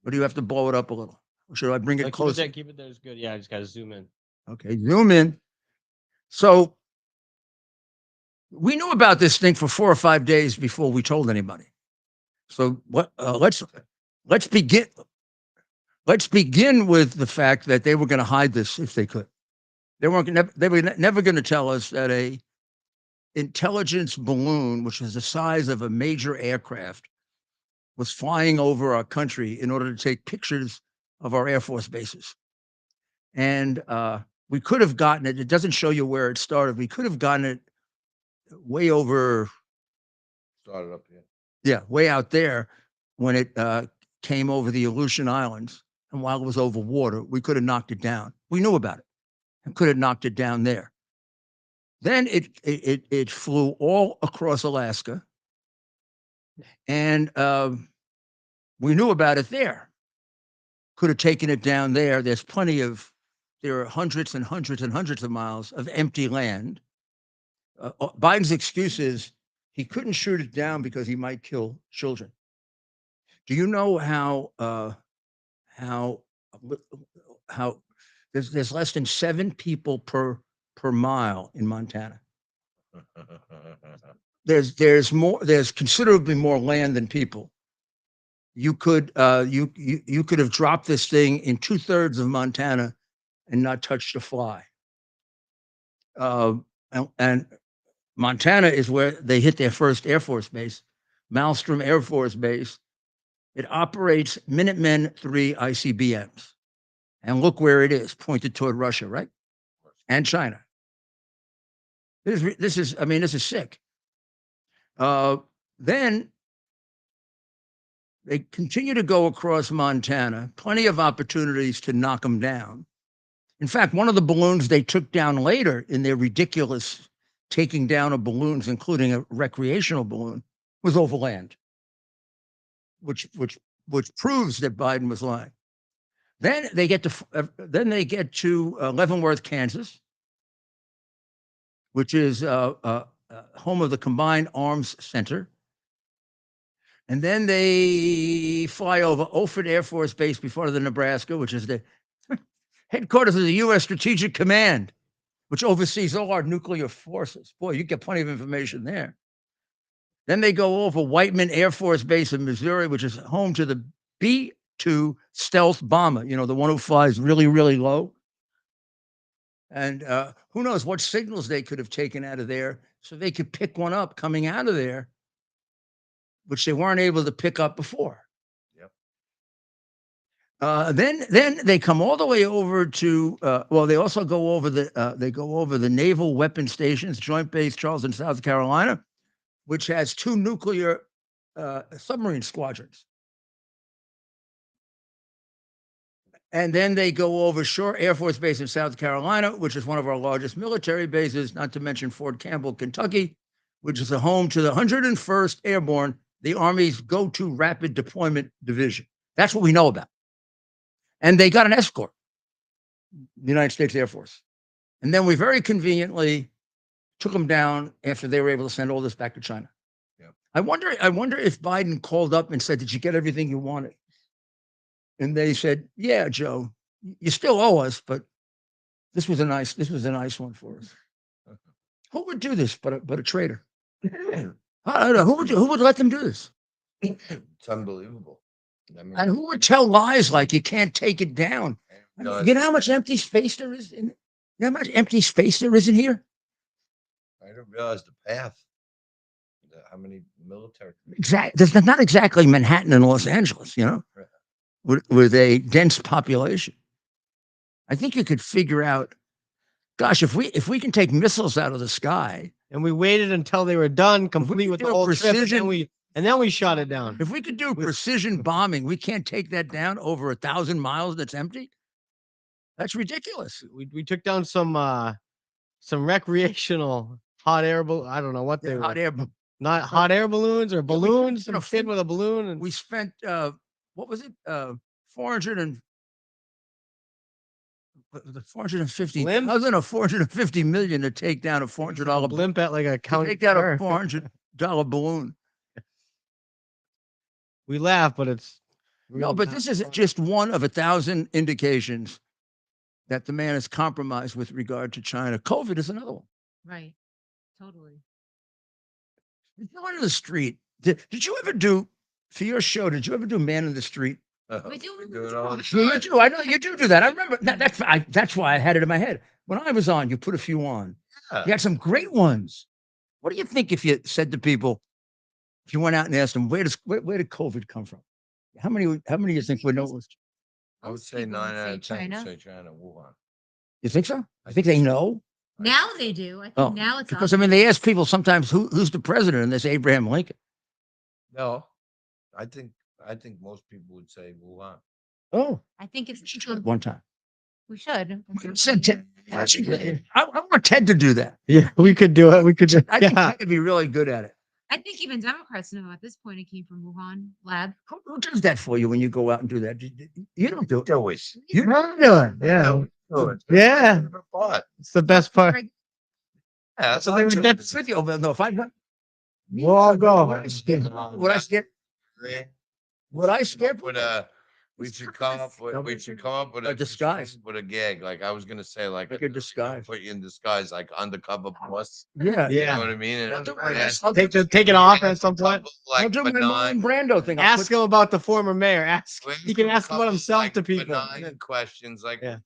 Speaker 1: Or do you have to blow it up a little? Or should I bring it closer?
Speaker 2: Keep it there. It's good. Yeah, I just got to zoom in.
Speaker 1: Okay, zoom in. So we knew about this thing for 4 or 5 days before we told anybody. So what? Let's begin. Let's begin with the fact that they were going to hide this if they could. They were never going to tell us that a intelligence balloon, which is the size of a major aircraft, was flying over our country in order to take pictures of our Air Force bases. And we could have gotten it. It doesn't show you where it started. We could have gotten it way over.
Speaker 6: Started up here.
Speaker 1: Yeah, way out there when it came over the Aleutian Islands. And while it was over water, we could have knocked it down. We knew about it and could have knocked it down there. Then it flew all across Alaska. And we knew about it there. Could have taken it down there. There are hundreds and hundreds and hundreds of miles of empty land. Biden's excuse is he couldn't shoot it down because he might kill children. Do you know how there's less than 7 people per mile in Montana? There's considerably more land than people. You could you could have dropped this thing in 2/3 of Montana and not touched a fly. And Montana is where they hit their first Air Force base, Malmstrom Air Force Base. It operates Minutemen III ICBMs. And look where it is, pointed toward Russia, right? And China. This is sick. Then they continue to go across Montana, plenty of opportunities to knock them down. In fact, one of the balloons they took down later in their ridiculous taking down of balloons, including a recreational balloon, was overland, which proves that Biden was lying. Then they get to Leavenworth, Kansas, which is home of the Combined Arms Center. And then they fly over Offutt Air Force Base before the Nebraska, which is the headquarters of the U.S. Strategic Command, which oversees all our nuclear forces. Boy, you get plenty of information there. Then they go over Whiteman Air Force Base in Missouri, which is home to the B-2 stealth bomber, the one who flies really, really low. And who knows what signals they could have taken out of there so they could pick one up coming out of there, which they weren't able to pick up before. Yep. Then they come all the way over to they also go over the Naval Weapons Stations, Joint Base Charleston, South Carolina, which has 2 nuclear submarine squadrons. And then they go over Shore Air Force Base in South Carolina, which is one of our largest military bases, not to mention Fort Campbell, Kentucky, which is the home to the 101st Airborne, the Army's go-to rapid deployment division. That's what we know about. And they got an escort, the United States Air Force. And then we very conveniently took them down after they were able to send all this back to China. Yep. I wonder if Biden called up and said, "Did you get everything you wanted?" And they said, "Yeah, Joe, you still owe us, but this was a nice one for us." Who would do this but a traitor? I don't know. Who would let them do this?
Speaker 6: It's unbelievable.
Speaker 1: And who would tell lies like you can't take it down? You know how much empty space there is in it? You know how much empty space there is in here?
Speaker 6: I didn't realize the path. How many military?
Speaker 1: Exactly. There's not exactly Manhattan and Los Angeles, with a dense population. I think you could figure out, gosh, if we can take missiles out of the sky
Speaker 2: and we waited until they were done, complete
Speaker 1: could
Speaker 2: with
Speaker 1: do
Speaker 2: the
Speaker 1: a
Speaker 2: whole trip,
Speaker 1: precision-
Speaker 2: and then we shot it down.
Speaker 1: If we could do precision bombing, we can't take that down over 1,000 miles that's empty. That's ridiculous.
Speaker 2: We took down some recreational hot air I don't know what they were.
Speaker 1: Hot air.
Speaker 2: Not hot air balloons or balloons.
Speaker 1: you know,
Speaker 2: Some kid with a balloon, and
Speaker 1: We spent what was it? 400 and the 450,000 or 450 million to take down a $400
Speaker 2: blimp at like a county
Speaker 1: Take down a
Speaker 2: fair.
Speaker 1: $400 balloon.
Speaker 2: We laugh, but it's
Speaker 1: No,
Speaker 2: real
Speaker 1: but
Speaker 2: not
Speaker 1: this is
Speaker 2: funny.
Speaker 1: just one of 1,000 indications that the man is compromised with regard to China. COVID is another one.
Speaker 3: Right. Totally.
Speaker 1: If you went to the street, did you ever do for your show? Did you ever do Man in the Street?
Speaker 3: We do
Speaker 6: it all the
Speaker 1: You
Speaker 6: time.
Speaker 1: do. I know you do that. I remember that's why I had it in my head. When I was on, you put a few on. You had some great ones. What do you think if you said to people, if you went out and asked them, where did COVID come from? How many do you think would know?
Speaker 6: I would
Speaker 3: Most
Speaker 6: say
Speaker 3: people would
Speaker 6: 9 out of
Speaker 3: say
Speaker 6: 10 would
Speaker 3: China.
Speaker 6: say China, Wuhan.
Speaker 1: You think so? I think they know.
Speaker 3: Now they do. I think
Speaker 1: Oh,
Speaker 3: now it's
Speaker 1: because I mean, they ask people sometimes who's the president, and they say Abraham Lincoln.
Speaker 6: No, I think most people would say Wuhan.
Speaker 1: Oh,
Speaker 3: I think it's
Speaker 1: we should try it one time.
Speaker 3: we should.
Speaker 1: Send Ted. I want Ted to do that.
Speaker 2: Yeah, we could do it. We could just,
Speaker 1: I think
Speaker 2: yeah.
Speaker 1: Ted would be really good at it.
Speaker 3: I think even Democrats know at this point it came from Wuhan lab.
Speaker 1: Who does that for you when you go out and do that? You don't do it.
Speaker 6: Always.
Speaker 1: You
Speaker 2: Not doing. Yeah.
Speaker 6: Good.
Speaker 2: Yeah.
Speaker 6: Favorite part.
Speaker 2: It's the best part.
Speaker 3: Right.
Speaker 6: Yeah, that's
Speaker 1: So
Speaker 6: what
Speaker 1: that's with you. No, if I
Speaker 2: We'll all go.
Speaker 1: would I skip? Would I skip?
Speaker 6: But we should come up with
Speaker 1: A disguise.
Speaker 6: with a gag. Like I was gonna say, like
Speaker 1: Like a disguise.
Speaker 6: put you in disguise, like undercover boss.
Speaker 1: Yeah.
Speaker 6: You
Speaker 2: Yeah.
Speaker 6: know what I mean? And
Speaker 1: I'll do
Speaker 6: and
Speaker 1: my best.
Speaker 2: Take it off at some point.
Speaker 1: I'll do my Marlon Brando thing. I'll
Speaker 2: Ask
Speaker 1: put-
Speaker 2: him about the former mayor. You can ask about
Speaker 6: couple,
Speaker 2: himself
Speaker 6: like,
Speaker 2: to people.
Speaker 6: benign questions like
Speaker 2: Yeah.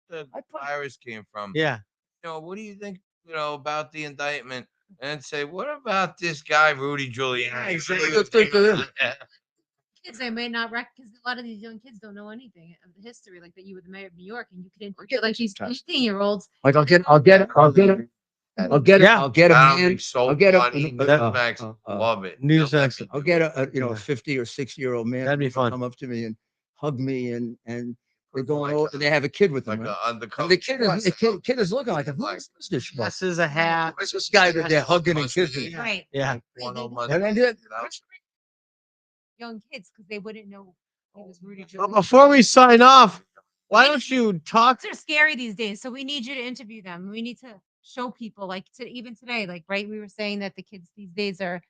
Speaker 6: where the
Speaker 1: I put-
Speaker 6: virus came from.
Speaker 2: Yeah.
Speaker 6: You know, what do you think? You know about the indictment, and say, what about this guy Rudy Giuliani?
Speaker 2: Yeah, exactly.
Speaker 1: Let's think of him.
Speaker 3: Kids, they may not because a lot of these young kids don't know anything of the history, like that you were the mayor of New York, and you could interview like these 18-year-olds.
Speaker 1: Like I'll get it. I'll get it.
Speaker 2: Yeah.
Speaker 1: I'll get it.
Speaker 6: That'll
Speaker 1: Man.
Speaker 6: be so
Speaker 1: I'll get a-
Speaker 6: funny. Newsmax love it.
Speaker 2: News
Speaker 6: They'll let
Speaker 2: accent.
Speaker 6: me
Speaker 1: I'll
Speaker 6: do
Speaker 1: get
Speaker 6: it.
Speaker 1: a
Speaker 2: Yeah.
Speaker 1: 50 or 60-year-old man.
Speaker 2: That'd be
Speaker 1: who'll
Speaker 2: fun.
Speaker 1: Come up to me and hug me, and they're going
Speaker 6: Like
Speaker 1: over. And they have a kid with
Speaker 6: like
Speaker 1: them.
Speaker 6: an
Speaker 1: Right?
Speaker 6: undercover.
Speaker 1: And the kid is looking like,
Speaker 6: Like-
Speaker 1: who's this schmuck?
Speaker 2: Glasses, a hat.
Speaker 1: Who's this guy that they're hugging and kissing?
Speaker 6: Yeah.
Speaker 3: Right.
Speaker 2: Yeah.
Speaker 6: One on
Speaker 1: And then did-
Speaker 3: Young kids because they wouldn't know it was Rudy
Speaker 2: Well,
Speaker 3: Giuliani.
Speaker 2: before we sign off, why don't you talk?
Speaker 3: Kids are scary these days, so we need you to interview them. We need to show people, like even today, like right, we were saying that the kids these days they're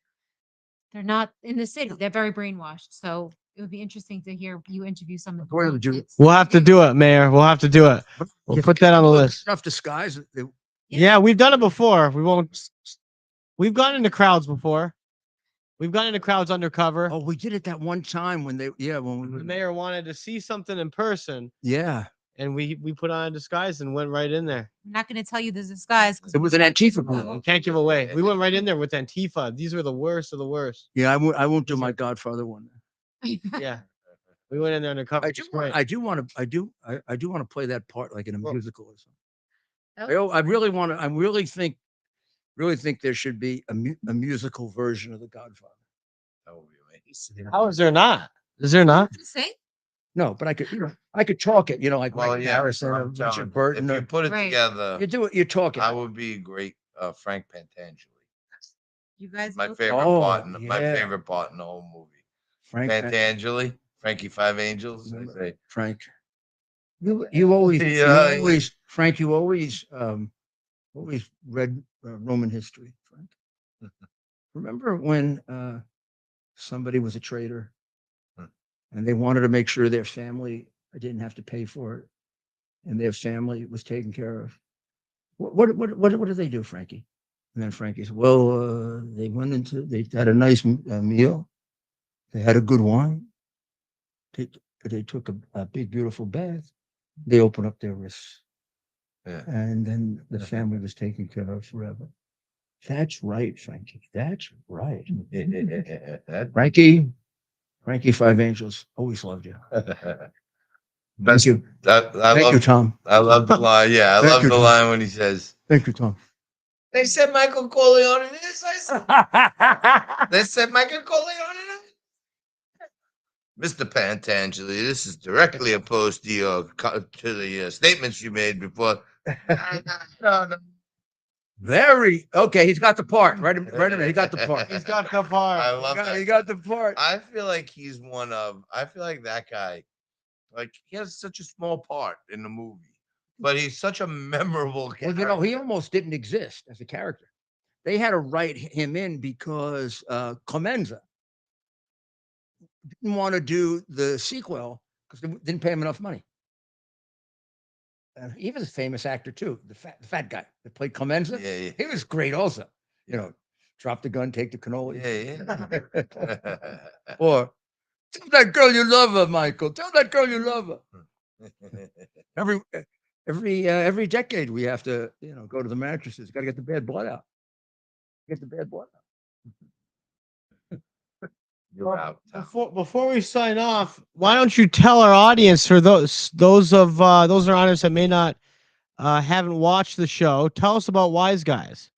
Speaker 3: not in the city. They're very brainwashed. So it would be interesting to hear you interview some of the
Speaker 1: Where
Speaker 3: young
Speaker 1: would you-
Speaker 3: kids.
Speaker 2: We'll have to do it, Mayor. We'll have to do it. We'll put that on the list.
Speaker 1: Enough disguise.
Speaker 2: Yeah, we've done it before. We won't. We've gone into crowds before. We've gone into crowds undercover.
Speaker 1: Oh, we did it that one time when when
Speaker 2: The
Speaker 1: we
Speaker 2: mayor wanted to see something in person,
Speaker 1: yeah.
Speaker 2: and we put on a disguise and went right in there.
Speaker 3: I'm not going to tell you the disguise.
Speaker 1: It was an Antifa
Speaker 2: We
Speaker 1: group.
Speaker 2: can't give away. We went right in there with Antifa. These were the worst of the worst.
Speaker 1: Yeah, I won't do my Godfather one.
Speaker 2: Yeah, we went in there undercover.
Speaker 1: I
Speaker 2: It's
Speaker 1: do
Speaker 2: great.
Speaker 1: want to play that part like in a
Speaker 2: Well-
Speaker 1: musical or something.
Speaker 3: Oh.
Speaker 1: I really want to. I really think there should be a musical version of The Godfather.
Speaker 6: That would be amazing.
Speaker 2: How is there not? Is there not?
Speaker 3: Say
Speaker 1: No, but I could talk it. Like
Speaker 6: Well,
Speaker 1: Mike
Speaker 6: yeah,
Speaker 1: Harrison or
Speaker 6: I'm telling
Speaker 1: Richard
Speaker 6: you,
Speaker 1: Burton.
Speaker 6: if you put it
Speaker 3: Right.
Speaker 6: together,
Speaker 1: You do it. You talk it.
Speaker 6: I would be a great Frank Pantangeli.
Speaker 3: you guys.
Speaker 6: My
Speaker 3: both-
Speaker 6: favorite
Speaker 1: Oh,
Speaker 6: part. My
Speaker 1: yeah.
Speaker 6: favorite part in the whole movie.
Speaker 1: Frank.
Speaker 6: Pantangeli, Frankie Five Angels. I say.
Speaker 1: Frank. You always,
Speaker 6: Yeah,
Speaker 1: Frank. You always read Roman history, Frank. Remember when somebody was a traitor,
Speaker 6: Hmm.
Speaker 1: and they wanted to make sure their family didn't have to pay for it, and their family was taken care of. What did they do, Frankie? And then Frankie said, "Well, they had a nice meal, they had a good wine, they took a big beautiful bath, they opened up their wrists,
Speaker 6: Yeah.
Speaker 1: and then the family was taken care of forever." That's right, Frankie. That's right.
Speaker 6: That-
Speaker 1: Frankie Five Angels, always loved you. Thank
Speaker 6: Best,
Speaker 1: you.
Speaker 6: that, I
Speaker 1: Thank you,
Speaker 6: love,
Speaker 1: Tom.
Speaker 6: I love the line. Yeah, I
Speaker 1: Thank
Speaker 6: love
Speaker 1: you,
Speaker 6: the
Speaker 1: Tom.
Speaker 6: line when he says,
Speaker 1: Thank you, Tom.
Speaker 6: They said Michael Corleone this. I said, they said Michael Corleone that. Mr. Pantangeli, this is directly opposed to your to the statements you made before. No.
Speaker 1: Very okay. He's got the part. Right a minute. He got the part.
Speaker 2: He's got the part.
Speaker 6: I love that.
Speaker 1: He got the part.
Speaker 6: I feel like he's one of. I feel like that guy. Like he has such a small part in the movie, but he's such a memorable
Speaker 1: Well,
Speaker 6: character.
Speaker 1: you know, he almost didn't exist as a character. They had to write him in because Clemenza didn't want to do the sequel because they didn't pay him enough money. He was a famous actor too, the fat guy that played Clemenza.
Speaker 6: Yeah.
Speaker 1: He was great also. You know, drop the gun, take the cannoli.
Speaker 6: Yeah.
Speaker 1: Or tell that girl you love her, Michael. Tell that girl you love her. Every decade we have to, go to the mattresses. Got to get the bad blood out. Get the bad blood out.
Speaker 6: You're out.
Speaker 2: Before we sign off, why don't you tell our audience, for those in our audience that may not haven't watched the show, tell us about Wise Guys.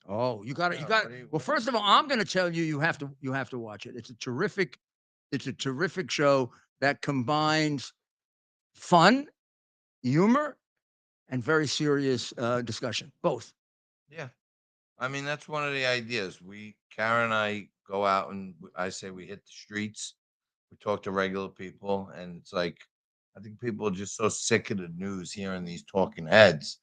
Speaker 1: Oh, you got it. Well, first of all, I'm going to tell you, you have to watch it. It's a terrific show that combines fun, humor, and very serious discussion. Both.
Speaker 6: Yeah. I mean, that's one of the ideas. Karen and I go out and I say we hit the streets. We talk to regular people. And it's like, I think people are just so sick of the news hearing these talking heads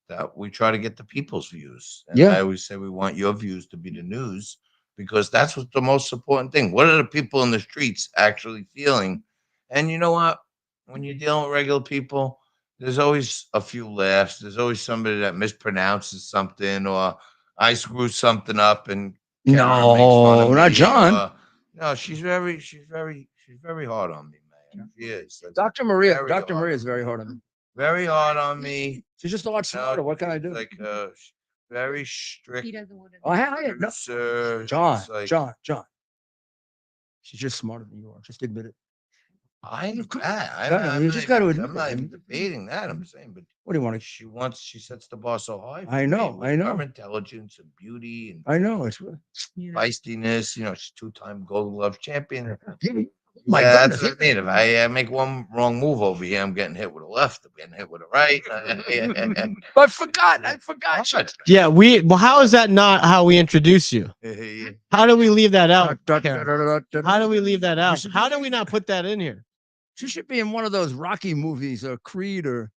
Speaker 6: that we try to get the people's views. And I always say we want your views to be the news because that's what's the most important thing. What are the people in the streets actually feeling? And you know what? When you're dealing with regular people, there's always a few laughs. There's always somebody that mispronounces something or I screw something up and Karen makes fun of
Speaker 1: not
Speaker 6: me,
Speaker 1: John.
Speaker 6: no, she's very hard on me, man. She is.
Speaker 1: Dr. Maria.
Speaker 6: Very
Speaker 1: Dr.
Speaker 6: hard
Speaker 1: Maria
Speaker 6: on
Speaker 1: is very hard on me.
Speaker 6: Very hard on me.
Speaker 1: She's just a lot smarter. What can I do?
Speaker 6: Like very strict.
Speaker 3: He doesn't want to.
Speaker 1: Oh, no.
Speaker 6: Producer.
Speaker 1: John.
Speaker 6: It's like,
Speaker 1: John. She's just smarter than you are. Just admit it.
Speaker 6: I'm
Speaker 1: You just got to admit
Speaker 6: I'm not
Speaker 1: it.
Speaker 6: even debating that. I'm saying, but
Speaker 1: What do you want to?
Speaker 6: she sets the bar so high.
Speaker 1: I know.
Speaker 6: Her intelligence and beauty and
Speaker 1: I know. It's
Speaker 6: feistiness. She's 2-time Golden Glove champion.
Speaker 1: my
Speaker 6: Yeah,
Speaker 1: goodness.
Speaker 6: that's what I mean. If I make one wrong move over here, I'm getting hit with a left. I'm getting hit with a right.
Speaker 1: I forgot.
Speaker 2: Yeah, well, how is that not how we introduce you? How do we leave that out? Karen? How do we leave that out? How do we not put that in here?
Speaker 1: She should be in one of those Rocky movies or Creed or.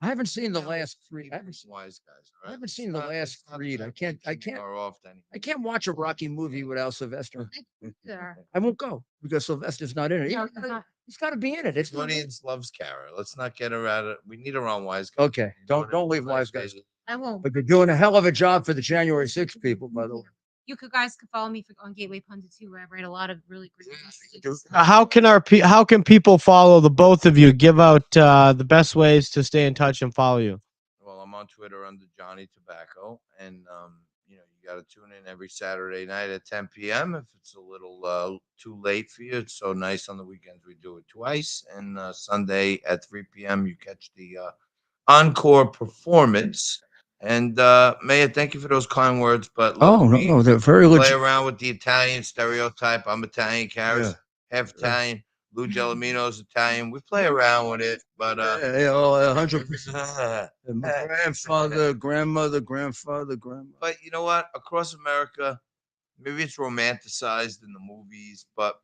Speaker 1: I haven't seen the last Creed. I haven't
Speaker 6: Wise Guys.
Speaker 1: I haven't seen the last Creed. I can't
Speaker 6: I
Speaker 1: can't watch a Rocky movie without Sylvester.
Speaker 3: There.
Speaker 1: I won't go because Sylvester's not in it.
Speaker 3: No, it's not.
Speaker 1: He's got to be in it. It's
Speaker 6: The
Speaker 1: not.
Speaker 6: audience loves Kara. Let's not get her out of. We need her on Wise Guys.
Speaker 1: Okay, don't leave Wise Guys.
Speaker 3: I won't.
Speaker 1: But you're doing a hell of a job for the January 6th people, by the way.
Speaker 3: You guys could follow me on Gateway Pundit too, where I write a lot of really great.
Speaker 2: How can people follow the both of you? Give out the best ways to stay in touch and follow you.
Speaker 6: Well, I'm on Twitter under Johnny Tobacco, and you got to tune in every Saturday night at 10 p.m. If it's a little too late for you, it's so nice on the weekends. We do it twice, and Sunday at 3 p.m. you catch the encore performance. And Mayor, thank you for those kind words. But look,
Speaker 1: no, they're very
Speaker 6: play
Speaker 1: legit.
Speaker 6: around with the Italian stereotype. I'm Italian, Kara's half Italian. Lou Gelomino's Italian. We play around with it, but
Speaker 1: 100%. My grandfather, grandmother.
Speaker 6: But you know what? Across America, maybe it's romanticized in the movies, but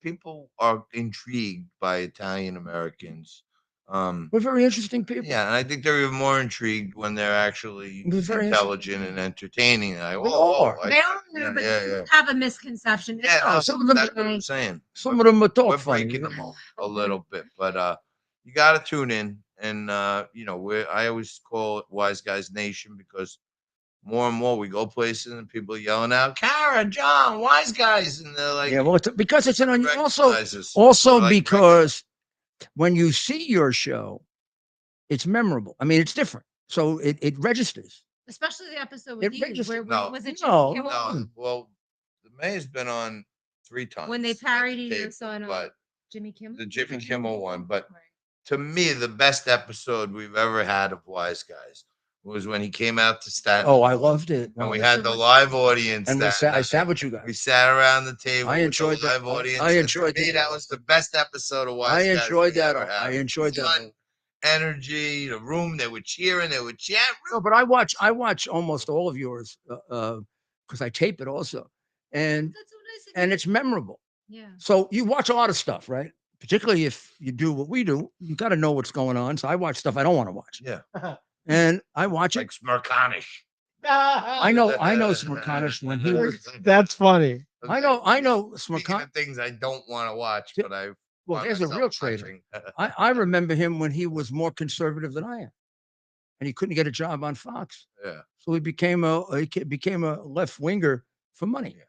Speaker 6: people are intrigued by Italian Americans.
Speaker 1: We're very interesting people.
Speaker 6: Yeah, and I think they're even more intrigued when they're actually
Speaker 1: We're very
Speaker 6: intelligent and entertaining. Like,
Speaker 1: We are.
Speaker 3: They all know, but you have a misconception.
Speaker 6: Yeah, no,
Speaker 1: some of them-
Speaker 6: that's what I'm saying.
Speaker 1: Some of them are
Speaker 6: We're
Speaker 1: talk funny.
Speaker 6: breaking them a little bit, but you got to tune in, and I always call it Wise Guys Nation because more and more we go places and people are yelling out, "Kara, John, Wise Guys," and they're like,
Speaker 1: Yeah, well, because it's an also
Speaker 6: recognizes. Like
Speaker 1: because when you see your show, it's memorable. I mean, it's different, so it registers.
Speaker 3: Especially the episode with
Speaker 1: It
Speaker 3: you,
Speaker 1: registered-
Speaker 3: where was it?
Speaker 1: No,
Speaker 3: Jimmy Kimmel?
Speaker 6: No, well, the mayor's been on 3 times.
Speaker 3: When they parodied
Speaker 6: tape,
Speaker 3: us on
Speaker 6: but
Speaker 3: Jimmy Kimmel.
Speaker 6: the Jimmy Kimmel one, but to me, the best episode we've ever had of Wise Guys was when he came out to Staten.
Speaker 1: Oh, I loved it.
Speaker 6: And we
Speaker 1: No,
Speaker 6: had the live audience.
Speaker 1: and
Speaker 6: that
Speaker 1: I
Speaker 6: night.
Speaker 1: sat with you
Speaker 6: We
Speaker 1: guys.
Speaker 6: sat around the table.
Speaker 1: I
Speaker 6: with the
Speaker 1: enjoyed that.
Speaker 6: live audience.
Speaker 1: I
Speaker 6: and
Speaker 1: enjoyed
Speaker 6: to me,
Speaker 1: that.
Speaker 6: that was the best episode of Wise
Speaker 1: I
Speaker 6: Guys
Speaker 1: enjoyed
Speaker 6: we
Speaker 1: that.
Speaker 6: ever had.
Speaker 1: I enjoyed that.
Speaker 6: Fun, energy, the room, they were cheering, they were chanting.
Speaker 1: No, but I watch almost all of yours because I tape it also, and
Speaker 3: That's so nice of you.
Speaker 1: it's memorable.
Speaker 3: Yeah.
Speaker 1: So you watch a lot of stuff, right? Particularly if you do what we do, you got to know what's going on. So I watch stuff I don't want to watch,
Speaker 6: Yeah.
Speaker 1: and I watch it.
Speaker 6: Like Smirkanish.
Speaker 1: I know Smirkanish when he was.
Speaker 2: That's funny.
Speaker 1: I know
Speaker 6: Speaking
Speaker 1: Smirkanish.
Speaker 6: of things I don't want to watch,
Speaker 1: Yeah.
Speaker 6: but I
Speaker 1: Well,
Speaker 6: find
Speaker 1: there's a
Speaker 6: myself
Speaker 1: real traitor.
Speaker 6: watching.
Speaker 1: I remember him when he was more conservative than I am, and he couldn't get a job on Fox,
Speaker 6: Yeah.
Speaker 1: so he became a left winger for money.
Speaker 6: Yeah.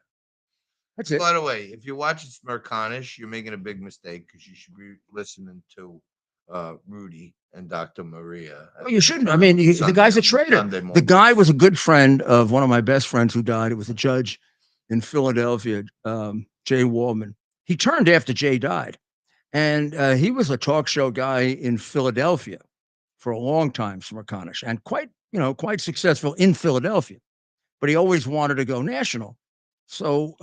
Speaker 1: That's it.
Speaker 6: By the way, if you're watching Smirkanish, you're making a big mistake because you should be listening to Rudy and Dr. Maria.
Speaker 1: Oh, you shouldn't. I mean, the guy's a traitor. The guy was a good friend of one of my best friends who died. It was a judge in Philadelphia, Jay Waldman. He turned after Jay died, and he was a talk show guy in Philadelphia for a long time, Smirkanish, and quite successful in Philadelphia. But he always wanted to go national, so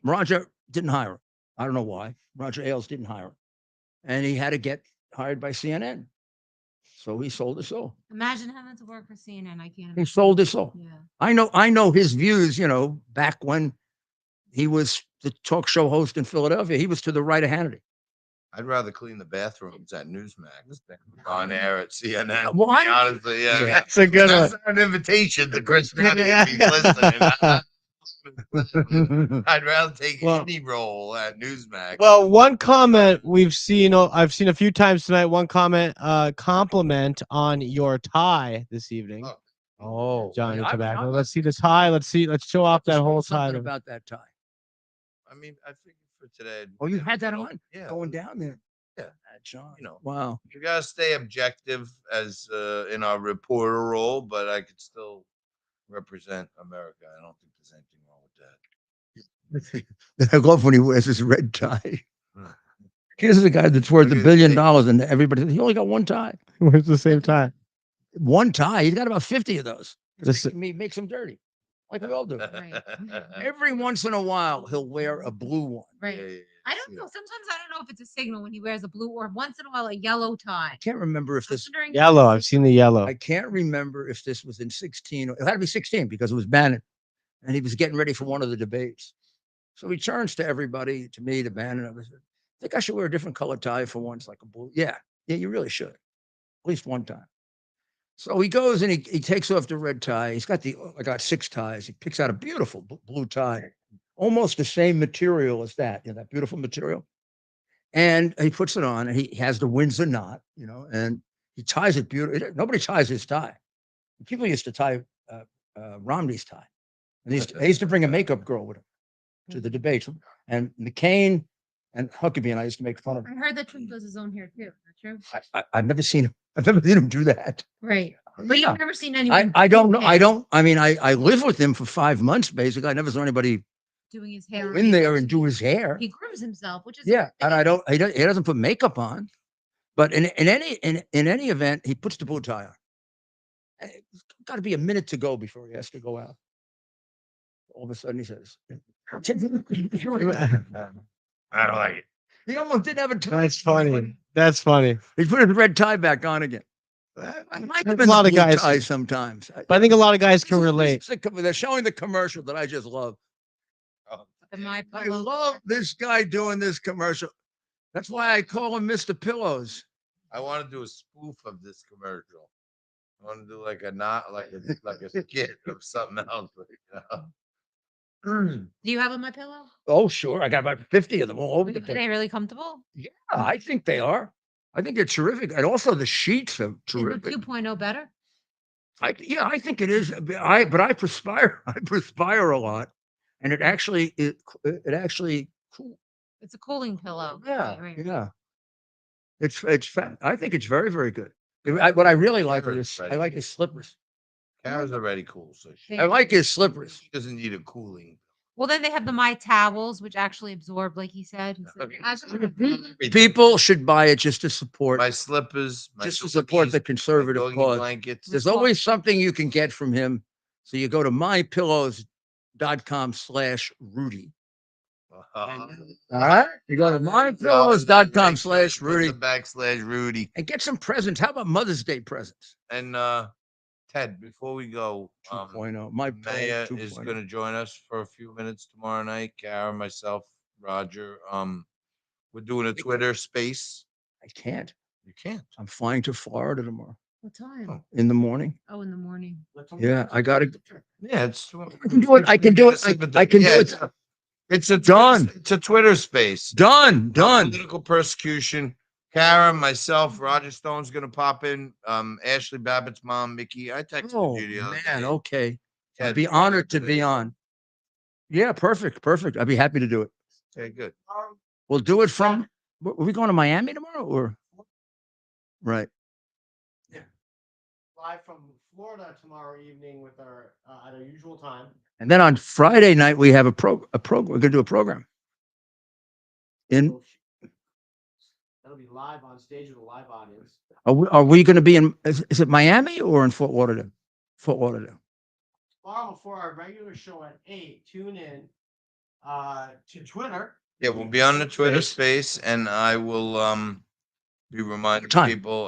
Speaker 1: Roger didn't hire him. I don't know why. Roger Ailes didn't hire him, and he had to get hired by CNN. So he sold his soul.
Speaker 3: Imagine having to work for CNN. I can't.
Speaker 1: He
Speaker 3: imagine.
Speaker 1: sold his soul.
Speaker 3: Yeah.
Speaker 1: I know his views, back when he was the talk show host in Philadelphia. He was to the right of Hannity.
Speaker 6: I'd rather clean the bathrooms at Newsmax than on air at CNN.
Speaker 1: Well,
Speaker 6: Honestly, yeah.
Speaker 2: That's a good
Speaker 6: That's
Speaker 2: one.
Speaker 6: not an invitation to Chris Nutty if he's listening. I'd rather take
Speaker 2: Well-
Speaker 6: any role at Newsmax.
Speaker 2: Well, one comment I've seen a few times tonight. One compliment on your tie this evening,
Speaker 6: Oh,
Speaker 2: Johnny
Speaker 1: I-
Speaker 2: Tobacco.
Speaker 1: I-
Speaker 2: Let's see the tie. Let's show off that whole tie.
Speaker 1: Something about that tie.
Speaker 6: I mean, I figured for today.
Speaker 1: Oh, you had that on?
Speaker 6: Yeah.
Speaker 1: Going down there.
Speaker 6: Yeah.
Speaker 1: John.
Speaker 6: Wow.
Speaker 1: Wow.
Speaker 6: You gotta stay objective as in our reporter role, but I could still represent America. I don't think there's anything wrong with that.
Speaker 1: I love when he wears his red tie. Here's a guy that's worth $1 billion, and everybody, he only got one tie.
Speaker 2: Where's the same tie?
Speaker 1: One tie. He's got about 50 of those.
Speaker 2: This-
Speaker 1: He makes them dirty, like we all do.
Speaker 3: Right.
Speaker 1: Every once in a while, he'll wear a blue one.
Speaker 3: Right. I don't know. Sometimes I don't know if it's a signal when he wears a blue or once in a while a yellow tie.
Speaker 1: I can't remember if
Speaker 3: I'm
Speaker 1: this.
Speaker 3: wondering-
Speaker 2: Yellow. I've seen the yellow.
Speaker 1: I can't remember if this was in 16. It had to be 16 because it was Bannon, and he was getting ready for one of the debates. So he turns to everybody, to me, to Bannon. I think I should wear a different color tie for once, like a blue. Yeah, you really should, at least one time. So he goes and he takes off the red tie. I got 6 ties. He picks out a beautiful blue tie, almost the same material as that, that beautiful material. And he puts it on, and he has the Windsor knot, and he ties it beautifully. Nobody ties his tie. People used to tie Romney's tie. And they used to bring a makeup girl with him to the debates. And McCain and Huckabee and I used to make fun of
Speaker 3: I
Speaker 1: him.
Speaker 3: heard that Trump does his own hair too. Is that true?
Speaker 1: I've never seen him. I've never seen him do that.
Speaker 3: Right. But
Speaker 1: Yeah.
Speaker 3: you've never seen anyone.
Speaker 1: I don't know.
Speaker 3: doing hair,
Speaker 1: I mean, I lived with him for 5 months, basically. I never saw anybody
Speaker 3: doing his hair.
Speaker 1: go in there and do his hair.
Speaker 3: He grooms himself, which is a
Speaker 1: Yeah.
Speaker 3: good
Speaker 1: And
Speaker 3: thing.
Speaker 1: he doesn't put makeup on. But in any event, he puts the bow tie on. It's got to be a minute to go before he has to go out. All of a sudden he says,
Speaker 6: I don't like it.
Speaker 1: he almost didn't have a tie.
Speaker 2: That's funny. That's funny.
Speaker 1: He put his red tie back on again. I like him
Speaker 2: A
Speaker 1: in
Speaker 2: lot
Speaker 1: the
Speaker 2: of
Speaker 1: blue
Speaker 2: guys-
Speaker 1: tie sometimes.
Speaker 2: But I think a lot of guys can relate.
Speaker 1: They're showing the commercial that I just love.
Speaker 3: And my
Speaker 1: I
Speaker 3: pillow.
Speaker 1: love this guy doing this commercial. That's why I call him Mr. Pillows.
Speaker 6: I want to do a spoof of this commercial. I want to do like a skit of something else.
Speaker 3: Do you have on my pillow?
Speaker 1: Oh, sure. I got about 50 of them all over the
Speaker 3: Are
Speaker 1: place.
Speaker 3: they really comfortable?
Speaker 1: Yeah, I think they are. I think they're terrific. And also the sheets are
Speaker 3: Is the
Speaker 1: terrific.
Speaker 3: 2.0 better?
Speaker 1: I think it is. But I perspire. I perspire a lot. And it actually cool.
Speaker 3: It's a cooling pillow.
Speaker 1: Yeah,
Speaker 3: Right.
Speaker 1: yeah. It's fat. I think it's very, very good. What I really like
Speaker 6: Never
Speaker 1: is I
Speaker 6: tried
Speaker 1: like
Speaker 6: it.
Speaker 1: his slippers.
Speaker 6: Kara's already cool, so she
Speaker 1: I like his slippers.
Speaker 6: doesn't need a cooling.
Speaker 3: Well, then they have the My Towels, which actually absorb, like he said. He said
Speaker 1: People should buy it just to support,
Speaker 6: My slippers, my
Speaker 1: just to support the
Speaker 6: doggies, my
Speaker 1: conservative
Speaker 6: doggy
Speaker 1: cause.
Speaker 6: blankets.
Speaker 1: There's always something you can get from him. So you go to mypillows.com/Rudy. All right. You go to mypillows.com/Rudy
Speaker 6: /Rudy.
Speaker 1: and get some presents. How about Mother's Day presents?
Speaker 6: And Ted, before we go,
Speaker 1: 2.0. My
Speaker 6: the mayor
Speaker 1: Pillow
Speaker 6: is
Speaker 1: 2.0.
Speaker 6: going to join us for a few minutes tomorrow night. Karen, myself, Roger. We're doing a Twitter space.
Speaker 1: I can't.
Speaker 6: You can't.
Speaker 1: I'm flying to Florida tomorrow
Speaker 3: What time?
Speaker 6: Oh.
Speaker 1: in the morning.
Speaker 3: Oh, in the morning.
Speaker 1: Yeah, I got to.
Speaker 6: Yeah, it's.
Speaker 1: I can do it. I can do it. I can do it.
Speaker 6: It's a
Speaker 1: Done.
Speaker 6: It's a Twitter space.
Speaker 1: Done.
Speaker 6: No
Speaker 1: Done.
Speaker 6: political persecution. Karen, myself, Roger Stone's gonna pop in. Ashley Babbitt's mom, Mickey. I texted
Speaker 1: Oh
Speaker 6: you the other
Speaker 1: man.
Speaker 6: day.
Speaker 1: Okay. I'd
Speaker 6: Ted,
Speaker 1: be honored to be on. Yeah, perfect. Perfect. I'd be happy to do it.
Speaker 6: Okay, good.
Speaker 1: We'll do it from. Are we going to Miami tomorrow or? Right.
Speaker 2: Live from Florida tomorrow evening with our at our usual time.
Speaker 1: And then on Friday night we have a program. We're going to do a program. In.
Speaker 2: That'll be live on stage with a live audience.
Speaker 1: Are we going to be in? Is it Miami or in Fort Lauderdale? Fort Lauderdale.
Speaker 2: Tomorrow before our regular show at 8, tune in to Twitter.
Speaker 6: Yeah, we'll be on the Twitter space, and I will be reminding
Speaker 1: Time.
Speaker 6: people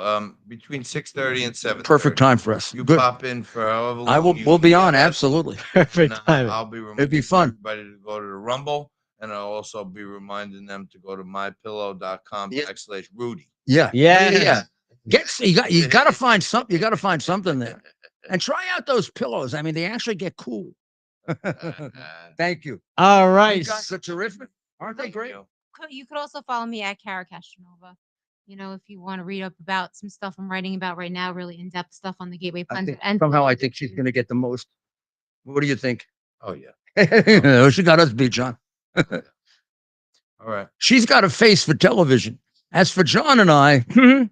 Speaker 6: between 6:30 and 7:30.
Speaker 1: Perfect time for us.
Speaker 6: You
Speaker 1: Good.
Speaker 6: pop in for however long
Speaker 1: I will.
Speaker 6: you
Speaker 1: We'll be
Speaker 6: need
Speaker 1: on.
Speaker 6: us,
Speaker 1: Absolutely.
Speaker 2: Perfect
Speaker 6: and,
Speaker 2: time.
Speaker 6: I'll be
Speaker 1: It'd be
Speaker 6: reminding
Speaker 1: fun.
Speaker 6: everybody to go to the Rumble, and I'll also be reminding them to go to mypillow.com/Rudy.
Speaker 1: Yeah.
Speaker 2: Yeah.
Speaker 1: You got to find something. You got to find something there, and try out those pillows. I mean, they actually get cool. Thank you.
Speaker 2: All
Speaker 1: You
Speaker 2: right.
Speaker 1: guys are terrific. Aren't they great?
Speaker 3: You could also follow me at Cara Castronova. You know, if you want to read up about some stuff I'm writing about right now, really in-depth stuff on the Gateway
Speaker 1: I
Speaker 3: Fund.
Speaker 1: think,
Speaker 3: And
Speaker 1: somehow I think she's going to get the most. What do you think?
Speaker 6: Oh yeah.
Speaker 1: She got us beat, John.
Speaker 6: All right.
Speaker 1: She's got a face for television. As for John and I, you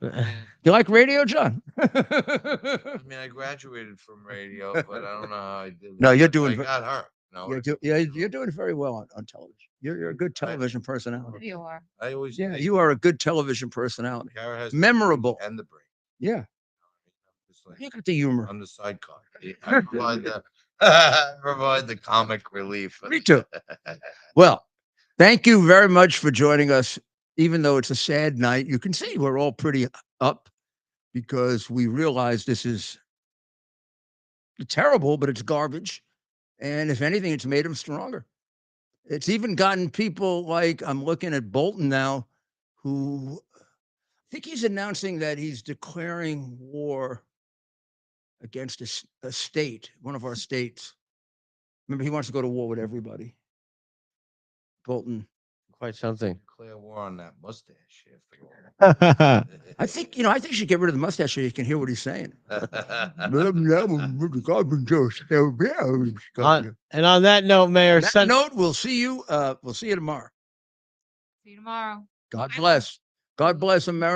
Speaker 1: like radio, John?
Speaker 6: I mean, I graduated from radio, but I don't know how I did.
Speaker 1: No,
Speaker 6: that.
Speaker 1: you're doing
Speaker 6: I
Speaker 1: ve-
Speaker 6: got hurt. No,
Speaker 1: you're doing very well on television. You're a good television personality.
Speaker 3: you are.
Speaker 6: I always.
Speaker 1: Yeah, you are a good television personality.
Speaker 6: Kara has
Speaker 1: Memorable.
Speaker 6: and the brain.
Speaker 1: Yeah,
Speaker 6: Just like,
Speaker 1: you got the humor.
Speaker 6: I'm the sidecar. I provide the provide the comic relief.
Speaker 1: Me too. Well, thank you very much for joining us. Even though it's a sad night, you can see we're all pretty up because we realize this is terrible, but it's garbage. And if anything, it's made them stronger. It's even gotten people like, I'm looking at Bolton now, who I think he's announcing that he's declaring war against a state, one of our states. Remember, he wants to go to war with everybody. Bolton.
Speaker 2: Quite something.
Speaker 6: Declare war on that mustache.
Speaker 1: I think, I think you should get rid of the mustache so you can hear what he's saying.
Speaker 2: And on that note, Mayor,
Speaker 1: On that note, we'll see you tomorrow.
Speaker 3: See you tomorrow.
Speaker 1: God bless. God bless America.